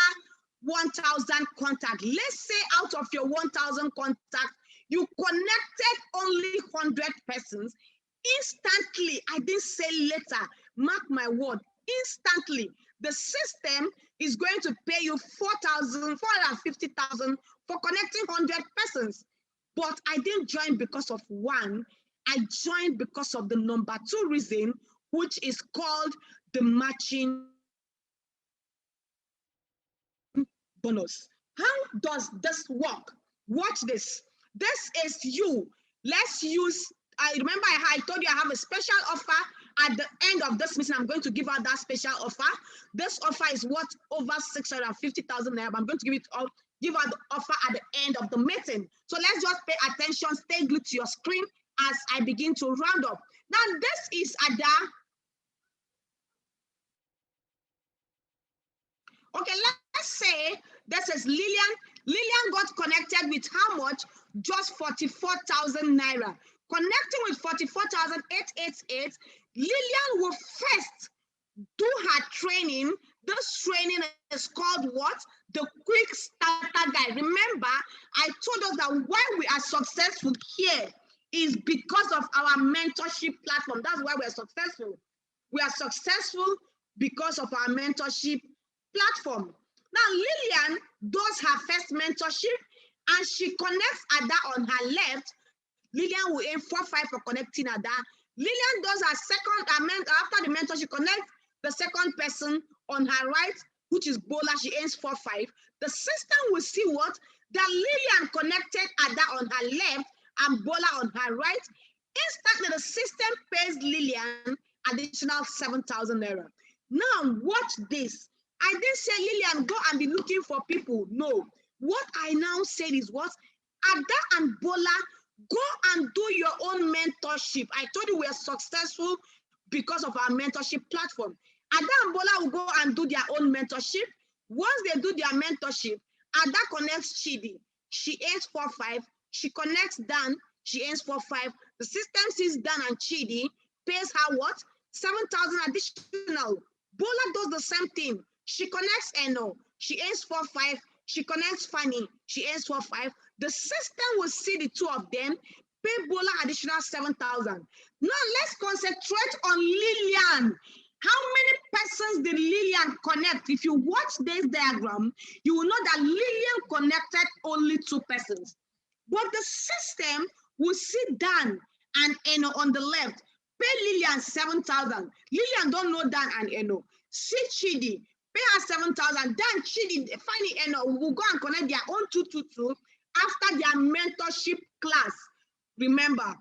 1,000 contacts. Let's say out of your 1,000 contacts, you connected only 100 persons. Instantly, I didn't say later, mark my word, instantly, the system is going to pay you 450,000 for connecting 100 persons. But I didn't join because of one. I joined because of the number 2 reason, which is called the matching bonus. How does this work? Watch this. This is you. Let's use, I remember I told you I have a special offer. At the end of this meeting, I'm going to give out that special offer. This offer is worth over 650,000 naira. I'm going to give out the offer at the end of the meeting. So let's just pay attention, stay glued to your screen as I begin to round up. Now, this is Ada. Okay, let's say this is Lillian. Lillian got connected with how much? Just 44,000 naira. Connecting with 44,888, Lillian will first do her training. This training is called what? The Quick Starter Guide. Remember, I told us that why we are successful here is because of our mentorship platform. That's why we're successful. We are successful because of our mentorship platform. Now, Lillian does her first mentorship and she connects Ada on her left. Lillian will aim 4-5 for connecting Ada. Lillian does her second, after the mentor, she connects the second person on her right, which is Bola. She aims 4-5. The system will see what? That Lillian connected Ada on her left and Bola on her right. Instantly, the system pays Lillian additional 7,000 naira. Now, watch this. I didn't say, Lillian, go and be looking for people. No. What I now said is what? Ada and Bola, go and do your own mentorship. I told you we are successful because of our mentorship platform. Ada and Bola will go and do their own mentorship. Once they do their mentorship, Ada connects Chidi. She aims 4-5. She connects Dan. She aims 4-5. The system sees Dan and Chidi, pays her what? 7,000 additional. Bola does the same thing. She connects Eno. She aims 4-5. She connects Fanny. She aims 4-5. The system will see the two of them, pay Bola additional 7,000. Now let's concentrate on Lillian. How many persons did Lillian connect? If you watch this diagram, you will know that Lillian connected only 2 persons. But the system will see Dan and Eno on the left, pay Lillian 7,000. Lillian don't know Dan and Eno. See Chidi, pay her 7,000. Dan, Chidi, Fanny, Eno will go and connect their own 222 after their mentorship class. Remember,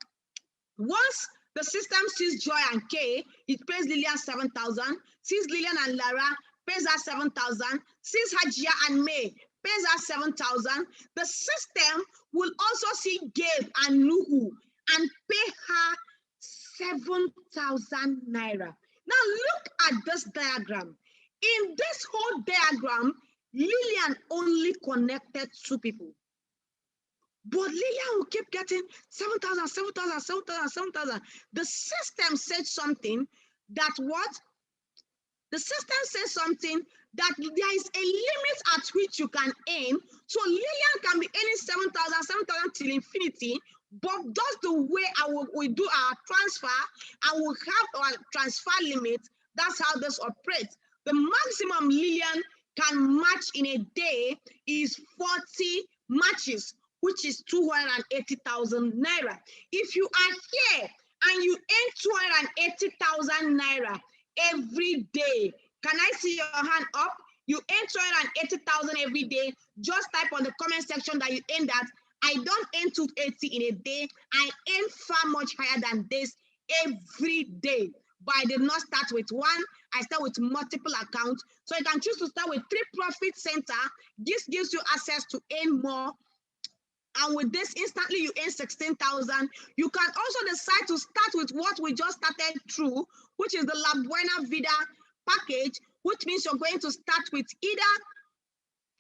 once the system sees Joy and Kay, it pays Lillian 7,000. Sees Lillian and Lara, pays her 7,000. Sees Hajia and May, pays her 7,000. The system will also see Gabe and Nuhu and pay her 7,000 naira. Now look at this diagram. In this whole diagram, Lillian only connected 2 people. But Lillian will keep getting 7,000, 7,000, 7,000, 7,000. The system said something that what? The system says something that there is a limit at which you can earn. So Lillian can be earning 7,000, 7,000 till infinity, but that's the way we do our transfer, and we have our transfer limit. That's how this operates. The maximum Lillian can match in a day is 40 matches, which is 280,000 naira. If you are here and you earn 280,000 naira every day, can I see your hand up? You earn 280,000 every day. Just type on the comment section that you earn that. I don't earn 280 in a day. I earn far much higher than this every day. But I did not start with one. I start with multiple accounts. So you can choose to start with 3 profit center. This gives you access to earn more. And with this, instantly you earn 16,000. You can also decide to start with what we just started through, which is the Labuena Vida package, which means you're going to start with either,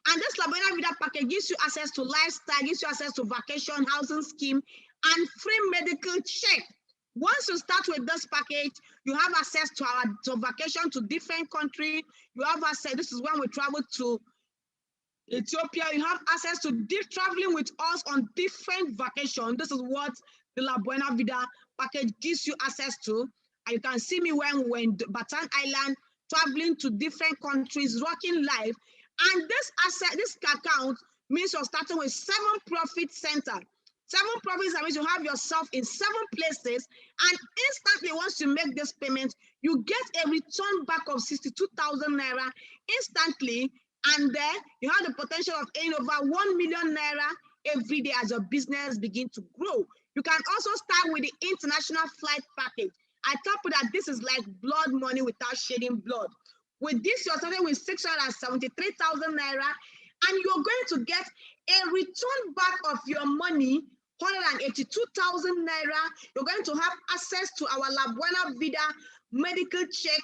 and this Labuena Vida package gives you access to lifestyle, gives you access to vacation, housing scheme, and free medical check. Once you start with this package, you have access to vacation to different countries. You have access, this is when we travel to Ethiopia, you have access to traveling with us on different vacations. This is what the Labuena Vida package gives you access to. And you can see me when we were in Batan Island, traveling to different countries, working live. And this account means you're starting with 7 profit center. 7 profits means you have yourself in 7 places, and instantly once you make this payment, you get a return back of 62,000 naira instantly. And then you have the potential of earning over 1 million naira every day as your business begins to grow. You can also start with the international flight package. I tell you that this is like blood money without shedding blood. With this, you're starting with 673,000 naira, and you're going to get a return back of your money, 182,000 naira. You're going to have access to our Labuena Vida medical check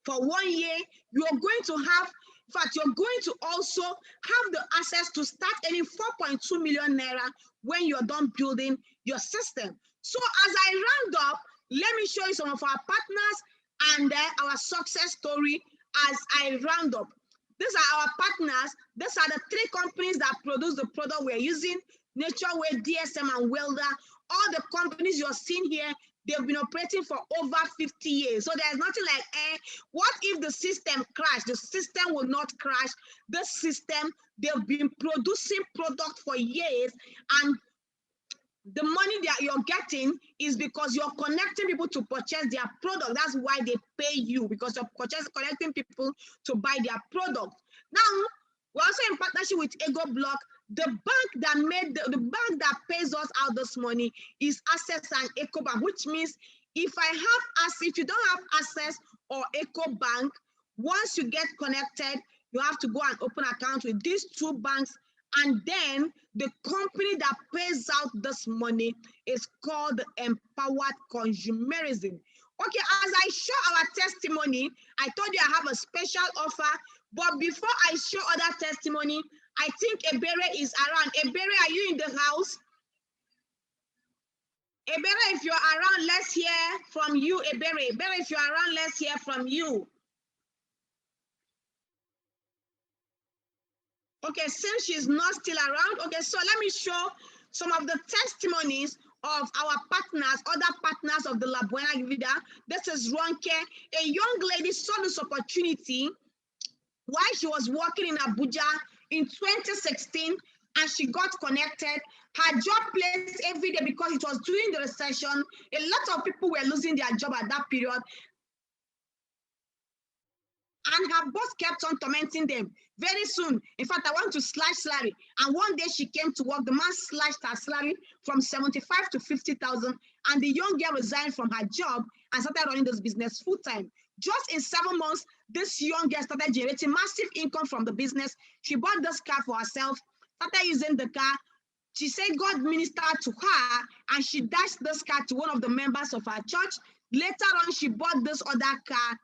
for 1 year. You're going to have, in fact, you're going to also have the access to start earning 4.2 million naira when you're done building your system. So as I round up, let me show you some of our partners and our success story as I round up. These are our partners. These are the 3 companies that produce the product we're using: Nature Way, DSM, and Welder. All the companies you're seeing here, they've been operating for over 50 years. So there's nothing like, what if the system crashed? The system will not crash. The system, they've been producing product for years, and the money that you're getting is because you're connecting people to purchase their product. That's why they pay you, because you're connecting people to buy their product. Now, we're also in partnership with Ego Block. The bank that the bank that pays us out this money is Access and EcoBank, which means if you don't have Access or EcoBank, once you get connected, you have to go and open account with these two banks, and then the company that pays out this money is called Empowered Consumerism. Okay, as I show our testimony, I told you I have a special offer, but before I show other testimony, I think Ebere is around. Ebere, are you in the house? Ebere, if you're around, let's hear from you, Ebere. Ebere, if you're around, let's hear from you. Okay, since she's not still around, okay, so let me show some of the testimonies of our partners, other partners of the Labuena Vida. This is Ronke. A young lady saw this opportunity while she was working in Abuja in 2016, and she got connected. Her job placed every day because it was during the recession. A lot of people were losing their job at that period. And her boss kept on tormenting them. Very soon, in fact, I want to slash salary. And one day she came to work, the man slashed her salary from 75 to 50,000. And the young girl resigned from her job and started running this business full time. Just in 7 months, this young girl started generating massive income from the business. She bought this car for herself, started using the car. She said God ministered to her, and she dashed this car to one of the members of her church. Later on, she bought this other car.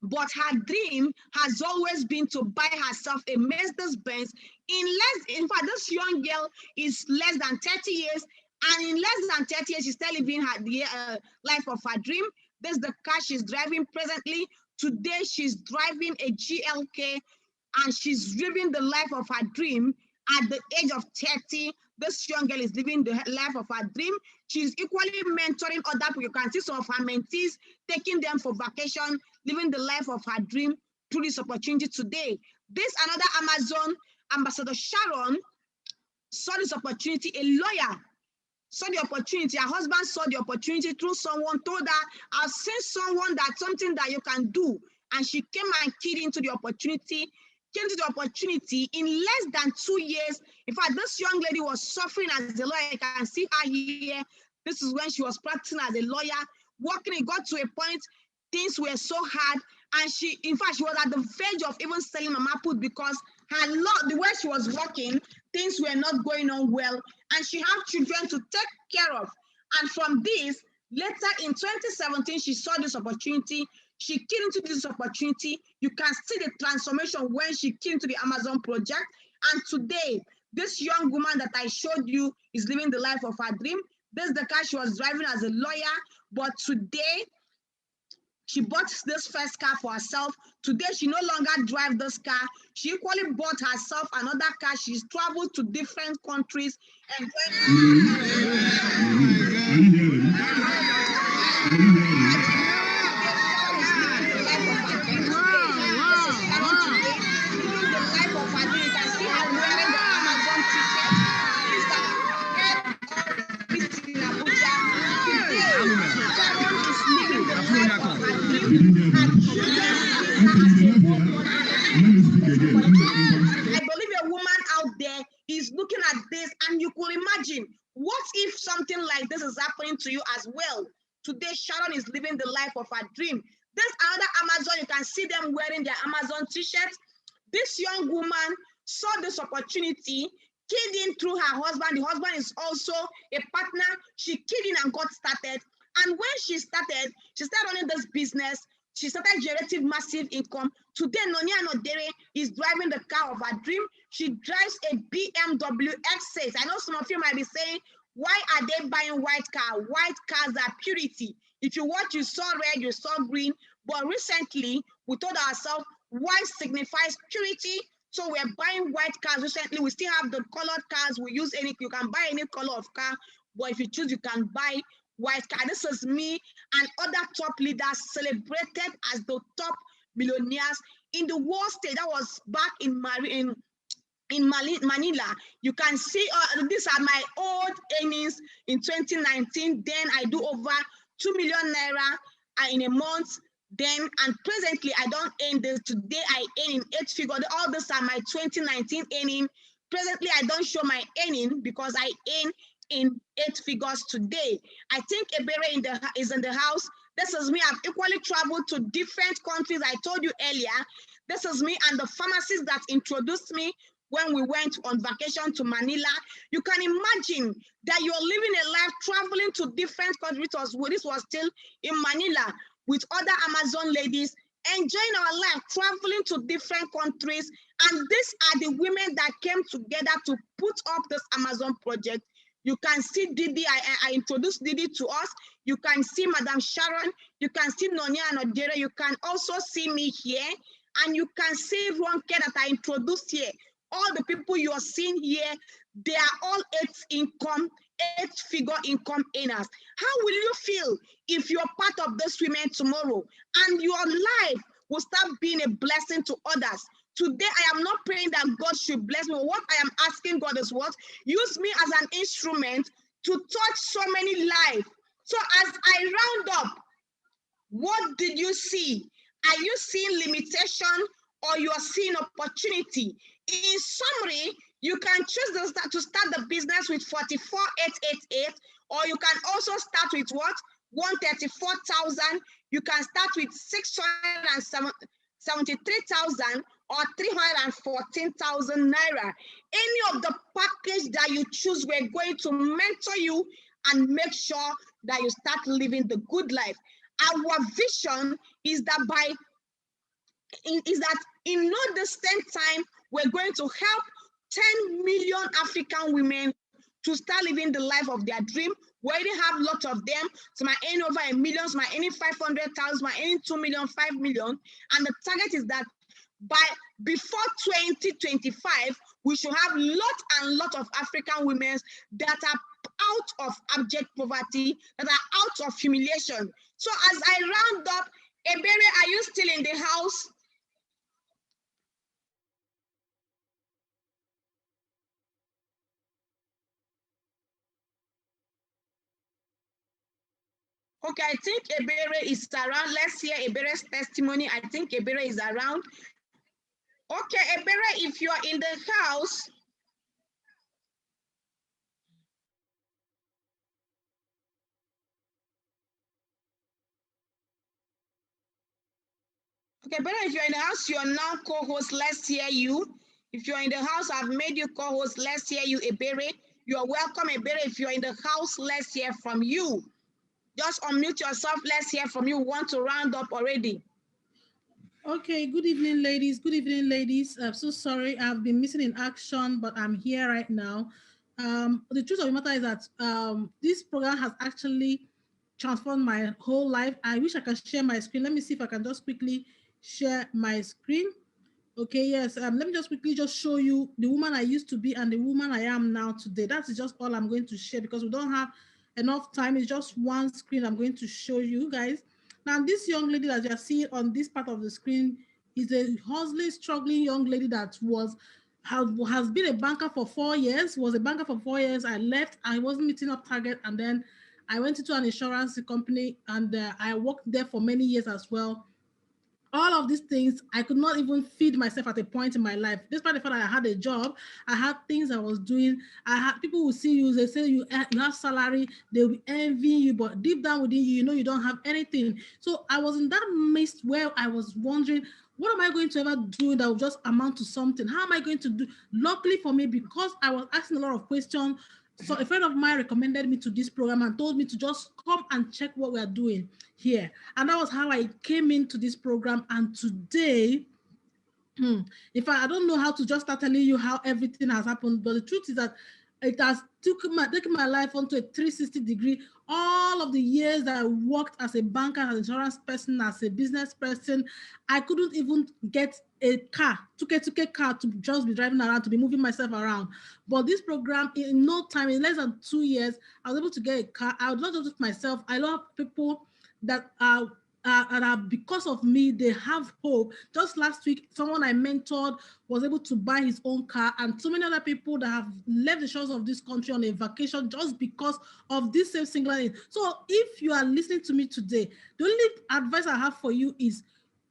But her dream has always been to buy herself a Mercedes-Benz. In fact, this young girl is less than 30 years, and in less than 30 years, she's still living her life of her dream. This is the car she's driving presently. Today, she's driving a GLK, and she's living the life of her dream. At the age of 30, this young girl is living the life of her dream. She's equally mentoring other people. You can see some of her mentees, taking them for vacation, living the life of her dream through this opportunity today. This another Amazon ambassador, Sharon, saw this opportunity. A lawyer saw the opportunity. Her husband saw the opportunity through someone, told her, I've seen someone that's something that you can do. And she came and keyed into the opportunity, in less than 2 years. In fact, this young lady was suffering as a lawyer. You can see her here. This is when she was practicing as a lawyer, working. It got to a point, things were so hard. And she, in fact, she was at the verge of even selling mama put because the way she was working, things were not going on well. And she had children to take care of. And from this, later in 2017, she saw this opportunity. She keyed into this opportunity. You can see the transformation when she keyed into the Amazon project. And today, this young woman that I showed you is living the life of her dream. This is the car she was driving as a lawyer. But today, she bought this first car for herself. Today, she no longer drives this car. She equally bought herself another car. She's traveled to different countries. And I believe a woman out there is looking at this, and you could imagine, what if something like this is happening to you as well? Today, Sharon is living the life of her dream. This other Amazon, you can see them wearing their Amazon t-shirts. This young woman saw this opportunity, keyed in through her husband. The husband is also a partner. She keyed in and got started. And when she started running this business. She started generating massive income. Today, Nonia Nodere is driving the car of her dream. She drives a BMW X6. I know some of you might be saying, why are they buying white car? White cars are purity. If you watch, you saw red, you saw green. But recently, we told ourselves, white signifies purity. So we're buying white cars recently. We still have the colored cars. We use you can buy any color of car. but if you choose, you can buy white car. This is me and other top leaders celebrated as the top millionaires in the world stage. That was back in Manila. You can see these are my old earnings in 2019. Then I do over 2 million naira in a month. Then and presently I don't earn this. Today I earn in 8 figures. All these are my 2019 earning. Presently I don't show my earning because I earn in 8 figures today. I think Ebere is in the house. This is me. I've equally traveled to different countries. I told you earlier. This is me and the pharmacist that introduced me when we went on vacation to Manila. You can imagine that you're living a life traveling to different countries. This was still in Manila with other Amazon ladies, enjoying our life, traveling to different countries. And these are the women that came together to put up this Amazon project. You can see Didi. I introduced Didi to us. You can see Madam Sharon. You can see Nonia and Odere. You can also see me here. And you can see Ronke that I introduced here. All the people you are seeing here, they are all eight-figure income earners. How will you feel if you're part of these women tomorrow and your life will start being a blessing to others? Today, I am not praying that God should bless me. What I am asking God is what? Use me as an instrument to touch so many lives. So as I round up, what did you see? Are you seeing limitation or you are seeing opportunity? In summary, you can choose to start the business with 44,888, or you can also start with what? 134,000. You can start with 673,000 or 314,000 naira. Any of the package that you choose, we're going to mentor you and make sure that you start living the good life. Our vision is that in no distant time, we're going to help 10 million African women to start living the life of their dream. We already have lots of them. Some are earning over 1 million, some are earning 500,000, some are earning 2 million, 5 million. And the target is that before 2025, we should have lot of African women that are out of abject poverty, that are out of humiliation. So as I round up, Ebere, are you still in the house? Okay, I think Ebere is around. Let's hear Ebere's testimony. I think Ebere is around. Okay, Ebere, if you're in the house. Okay, Ebere, if you're in the house, you're now co-host. Let's hear you. If you're in the house, I've made you co-host. Let's hear you, Ebere. You're welcome, Ebere. If you're in the house, let's hear from you. Just unmute yourself. Let's hear from you. We want to round up already. Okay, good evening, ladies. Good evening, ladies. I'm so sorry. I've been missing in action, but I'm here right now. The truth of the matter is that this program has actually transformed my whole life. I wish I could share my screen. Let me see if I can just quickly share my screen. Okay, yes. Let me just quickly just show you the woman I used to be and the woman I am now today. That's just all I'm going to share because we don't have enough time. It's just one screen I'm going to show you guys. Now, this young lady that you're seeing on this part of the screen is a hustling, struggling young lady that has been a banker for 4 years, was a banker for 4 years. I left, I wasn't meeting up target, and then I went into an insurance company and I worked there for many years as well. All of these things, I could not even feed myself at a point in my life. Despite the fact that I had a job, I had things I was doing. I had people who see you, they say you have salary, they'll be envying you, but deep down within you, you know you don't have anything. So I was in that mist where I was wondering, what am I going to ever do that will just amount to something? How am I going to do? Luckily for me, because I was asking a lot of questions, so a friend of mine recommended me to this program and told me to just come and check what we are doing here. And that was how I came into this program. And today, if I don't know how to just start telling you how everything has happened, but the truth is that it has taken my life onto a 360 degree. All of the years that I worked as a banker, as an insurance person, as a business person, I couldn't even get a car, 2K car to just be driving around, to be moving myself around. But this program, in no time, in less than 2 years, I was able to get a car. I would not just myself. I love people that are and because of me, they have hope. Just last week, someone I mentored was able to buy his own car, and so many other people that have left the shores of this country on a vacation just because of this same single line. So if you are listening to me today, the only advice I have for you is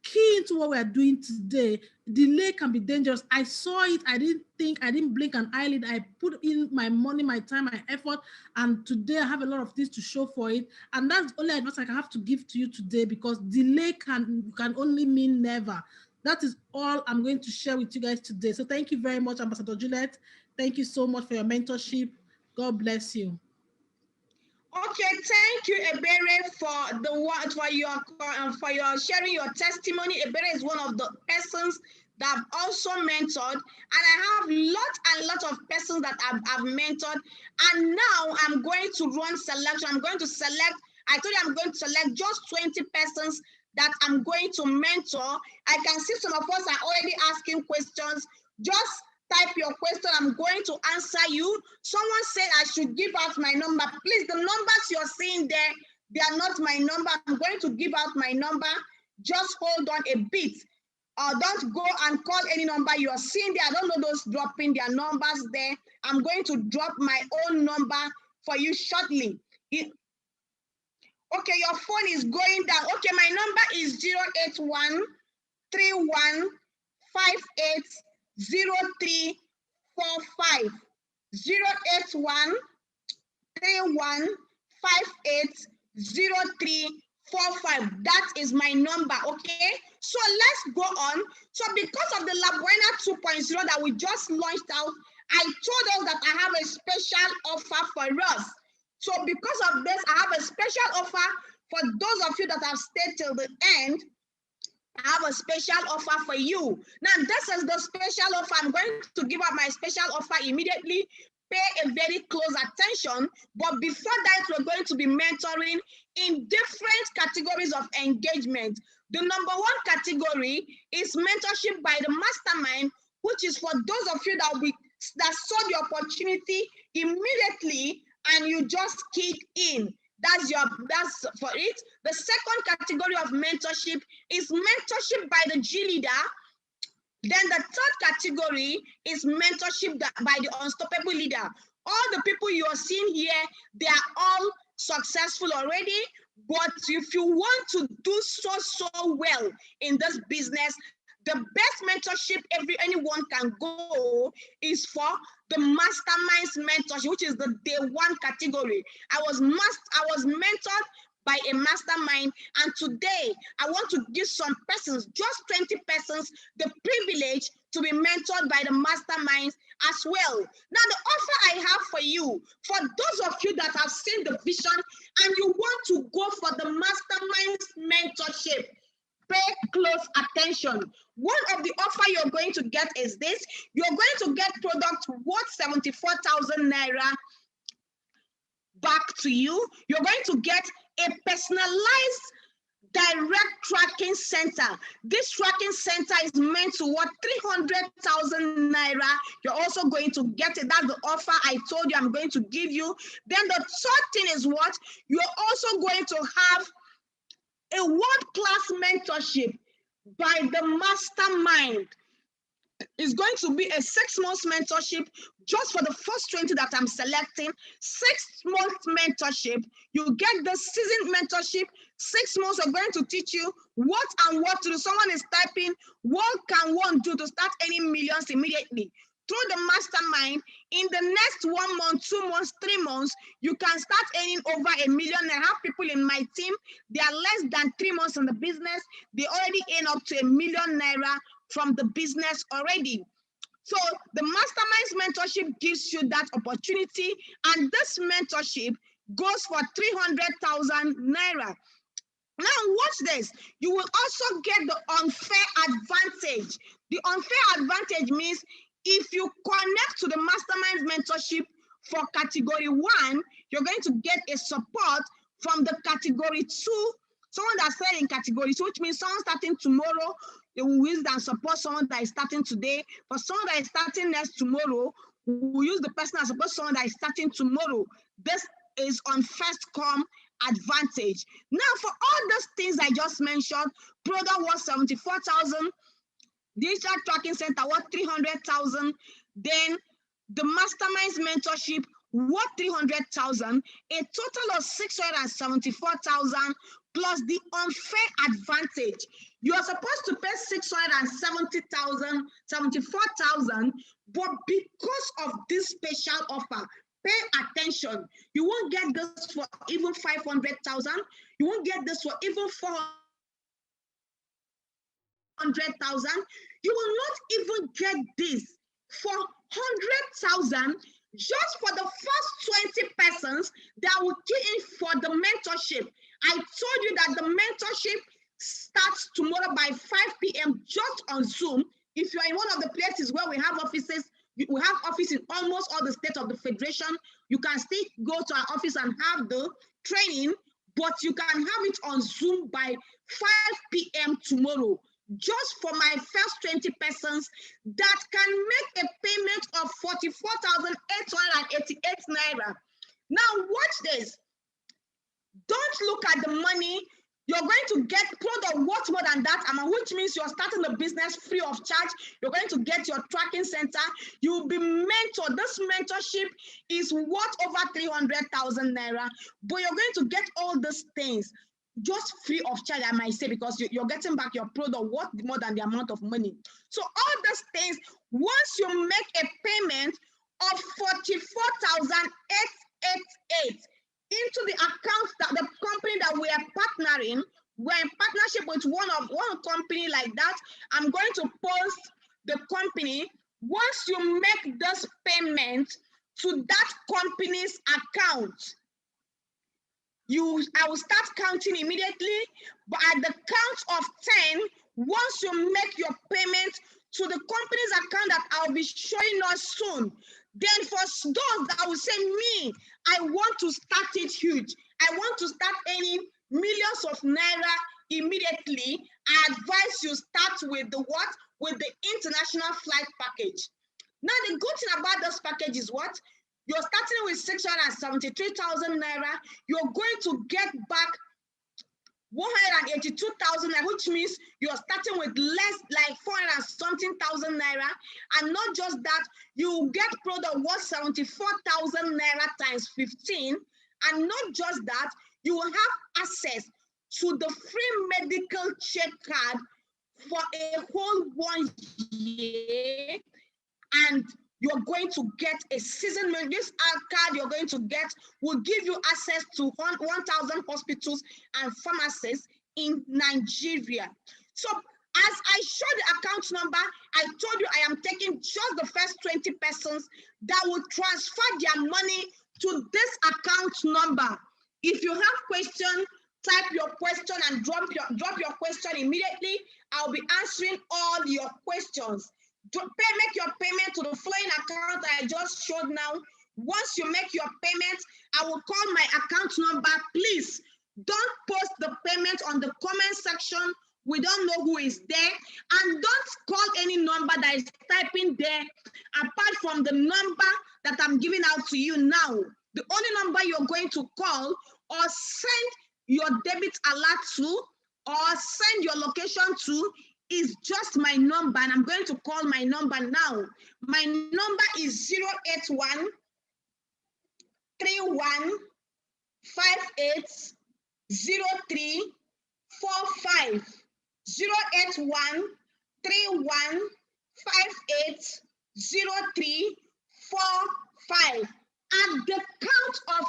key into what we are doing today. Delay can be dangerous. I saw it. I didn't blink an eyelid. I put in my money, my time, my effort, and today I have a lot of things to show for it. And that's the only advice I have to give to you today, because delay can only mean never. That is all I'm going to share with you guys today. So thank you very much, Ambassador Juliet. Thank you so much for your mentorship. God bless you. Okay, thank you, Ebere, for your sharing your testimony. Ebere is one of the persons that I've also mentored, and I have lots and lots of persons that I've mentored. And now I'm going to run selection. I'm going to select. I told you I'm going to select just 20 persons that I'm going to mentor. I can see some of us are already asking questions. Just type your question. I'm going to answer you. Someone said I should give out my number. Please, the numbers you're seeing there, they are not my number. I'm going to give out my number. Just hold on a bit. Don't go and call any number you're seeing there. I don't know those dropping their numbers there. I'm going to drop my own number for you shortly. Okay, your phone is going down. Okay, my number is 081 31 58 0345. 081 31 58 0345. That is my number, okay? So let's go on. So because of the Labuena 2.0 that we just launched out, I told us that I have a special offer for us. So because of this, I have a special offer for those of you that have stayed till the end. I have a special offer for you. Now, this is the special offer. I'm going to give out my special offer immediately. Pay a very close attention. But before that, we're going to be mentoring in different categories of engagement. The number one category is mentorship by the mastermind, which is for those of you that saw the opportunity immediately and you just kick in. That's for it. The second category of mentorship is mentorship by the G leader. Then the third category is mentorship by the unstoppable leader. All the people you are seeing here, they are all successful already. But if you want to do so well in this business, the best mentorship anyone can go is for the masterminds mentorship, which is the day one category. I was mentored by a mastermind, and today I want to give some persons, just 20 persons, the privilege to be mentored by the masterminds as well. Now, the offer I have for you, for those of you that have seen the vision and you want to go for the masterminds mentorship, pay close attention. One of the offer you're going to get is this. You're going to get product worth 74,000 naira back to you. You're going to get a personalized direct tracking center. This tracking center is meant to worth 300,000 naira. You're also going to get it. That's the offer I told you I'm going to give you. Then the third thing is what? You're also going to have a world-class mentorship by the mastermind. It's going to be a 6-month mentorship just for the first 20 that I'm selecting. 6-month mentorship. You get the seasoned mentorship. 6 months are going to teach you what to do. Someone is typing, what can one do to start earning millions immediately? Through the mastermind, in the next 1 month, 2 months, 3 months, you can start earning over $1 million. I have people in my team, they are less than 3 months in the business. They already earn up to $1 million naira from the business already. So the masterminds mentorship gives you that opportunity, and this mentorship goes for 300,000 naira. Now watch this. You will also get the unfair advantage. The unfair advantage means if you connect to the mastermind mentorship For category 1, you're going to get a support from the category 2. Someone that's starting in category 2, which means someone starting tomorrow, they will use and support someone that is starting today. For someone that is starting next tomorrow, we will use the person that supports someone that is starting tomorrow. This is on first come advantage. Now, for all those things I just mentioned, product was 74,000, digital tracking center was 300,000, then the masterminds mentorship worth 300,000, a total of 674,000 plus the unfair advantage. You are supposed to pay 670,000, 74,000, but because of this special offer, pay attention. You won't get this for even 500,000. You won't get this for even 400,000. You will not even get this for 100,000 just for the first 20 persons that will key in for the mentorship. I told you that the mentorship starts tomorrow by 5 p.m. just on Zoom. If you're in one of the places where we have offices, we have office in almost all the states of the Federation, you can still go to our office and have the training, but you can have it on Zoom by 5 p.m. tomorrow. Just for my first 20 persons that can make a payment of 44,888 naira. Now watch this. Don't look at the money. You're going to get product worth more than that amount, which means you're starting the business free of charge. You're going to get your tracking center. You'll be mentored. This mentorship is worth over 300,000 naira, but you're going to get all these things just free of charge, I might say, because you're getting back your product worth more than the amount of money. So all these things, once you make a payment of 44,888 into the account that the company that we are partnering, we're in partnership with one company like that. I'm going to post the company. Once you make this payment to that company's account, I will start counting immediately, but at the count of 10, once you make your payment to the company's account that I'll be showing us soon, then for those that will say, me, I want to start it huge, I want to start earning millions of naira immediately, I advise you start with the what? With the international flight package. Now, the good thing about this package is what? You're starting with 673,000 naira. You're going to get back 182,000 naira, which means you're starting with less, like 400 and something thousand naira. And not just that, you get product worth 74,000 naira times 15. And not just that, you will have access to the free medical check card for a whole 1 year. And you're going to get a season. This card you're going to get will give you access to 1,000 hospitals and pharmacies in Nigeria. So as I showed the account number, I told you I am taking just the first 20 persons that will transfer their money to this account number. If you have questions, type your question and drop your question immediately. I'll be answering all your questions. Make your payment to the following account I just showed now. Once you make your payment, I will call my account number. Please don't post the payment on the comment section. We don't know who is there. And don't call any number that is typing there apart from the number that I'm giving out to you now. The only number you're going to call or send your debit alert to or send your location to is just my number, and I'm going to call my number now. My number is 081 31 58 03 45. 081 31 58 03 45. At the count of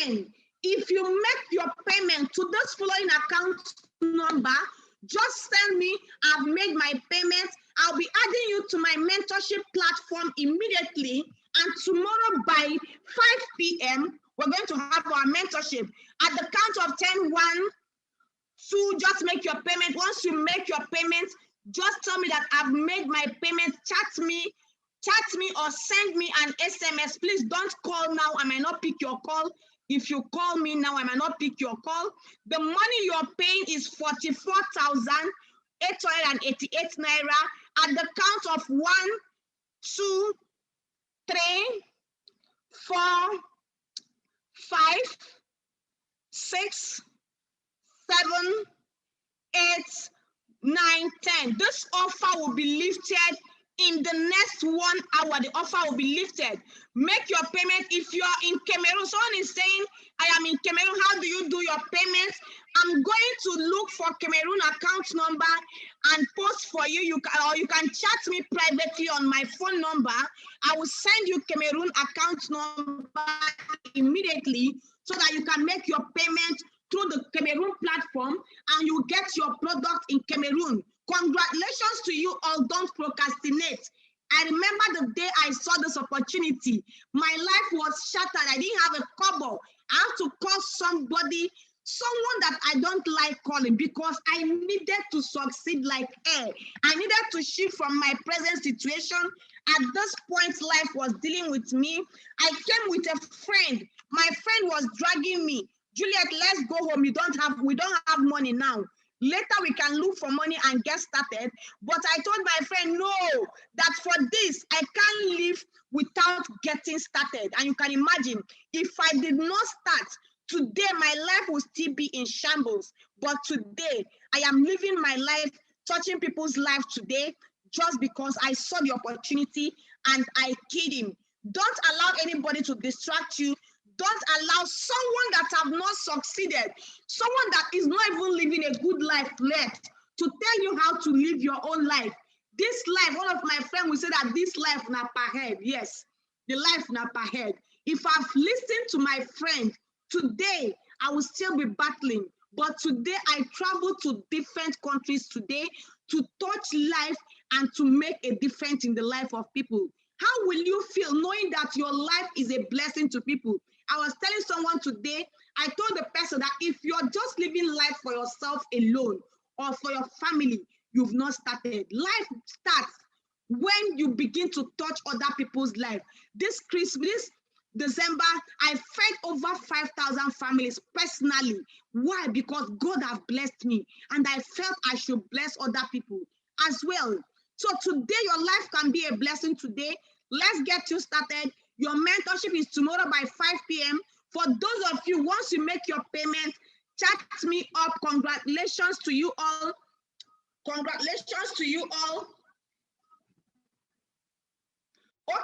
10, if you make your payment to this following account number, just send me, I've made my payment. I'll be adding you to my mentorship platform immediately. And tomorrow by 5 p.m., we're going to have our mentorship. At the count of 10, 1, 2, just make your payment. Once you make your payment, just tell me that I've made my payment. Chat me chat me or send me an SMS. Please don't call now. I might not pick your call. If you call me now, I might not pick your call. The money you're paying is 44,888 naira at the count of 1, 2, 3, 4, 5, 6, 7, 8, 9, 10. This offer will be lifted in the next 1 hour. The offer will be lifted. Make your payment. If you are in Cameroon, someone is saying, I am in Cameroon. How do you do your payments? I'm going to look for Cameroon account number and post for you. You can chat me privately on my phone number. I will send you Cameroon account number immediately so that you can make your payment through the Cameroon platform and you get your product in Cameroon. Congratulations to you all. Don't procrastinate. I remember the day I saw this opportunity. My life was shattered. I didn't have a kobo. I have to call somebody, someone that I don't like calling, because I needed to succeed like air. I needed to shift from my present situation. At this point, life was dealing with me. I came with a friend. My friend was dragging me. Juliet, let's go home. We don't have money now. Later we can look for money and get started. But I told my friend, no, that for this, I can't live without getting started. And you can imagine, if I did not start, today my life will still be in shambles. But today, I am living my life, touching people's lives today, just because I saw the opportunity and I keyed him. Don't allow anybody to distract you. Don't allow someone that have not succeeded, someone that is not even living a good life left, to tell you how to live your own life. This life, one of my friends will say that this life na per head. Yes, the life na per head. If I've listened to my friend, today I will still be battling. But today I travel to different countries today to touch life and to make a difference in the life of people. How will you feel knowing that your life is a blessing to people? I was telling someone today, I told the person that if you're just living life for yourself alone or for your family, you've not started. Life starts when you begin to touch other people's life. This Christmas, December, I fed over 5,000 families personally. Why? Because God has blessed me and I felt I should bless other people as well. So today, your life can be a blessing today. Let's get you started. Your mentorship is tomorrow by 5 p.m. For those of you, once you make your payment, chat me up. Congratulations to you all. Congratulations to you all. Okay.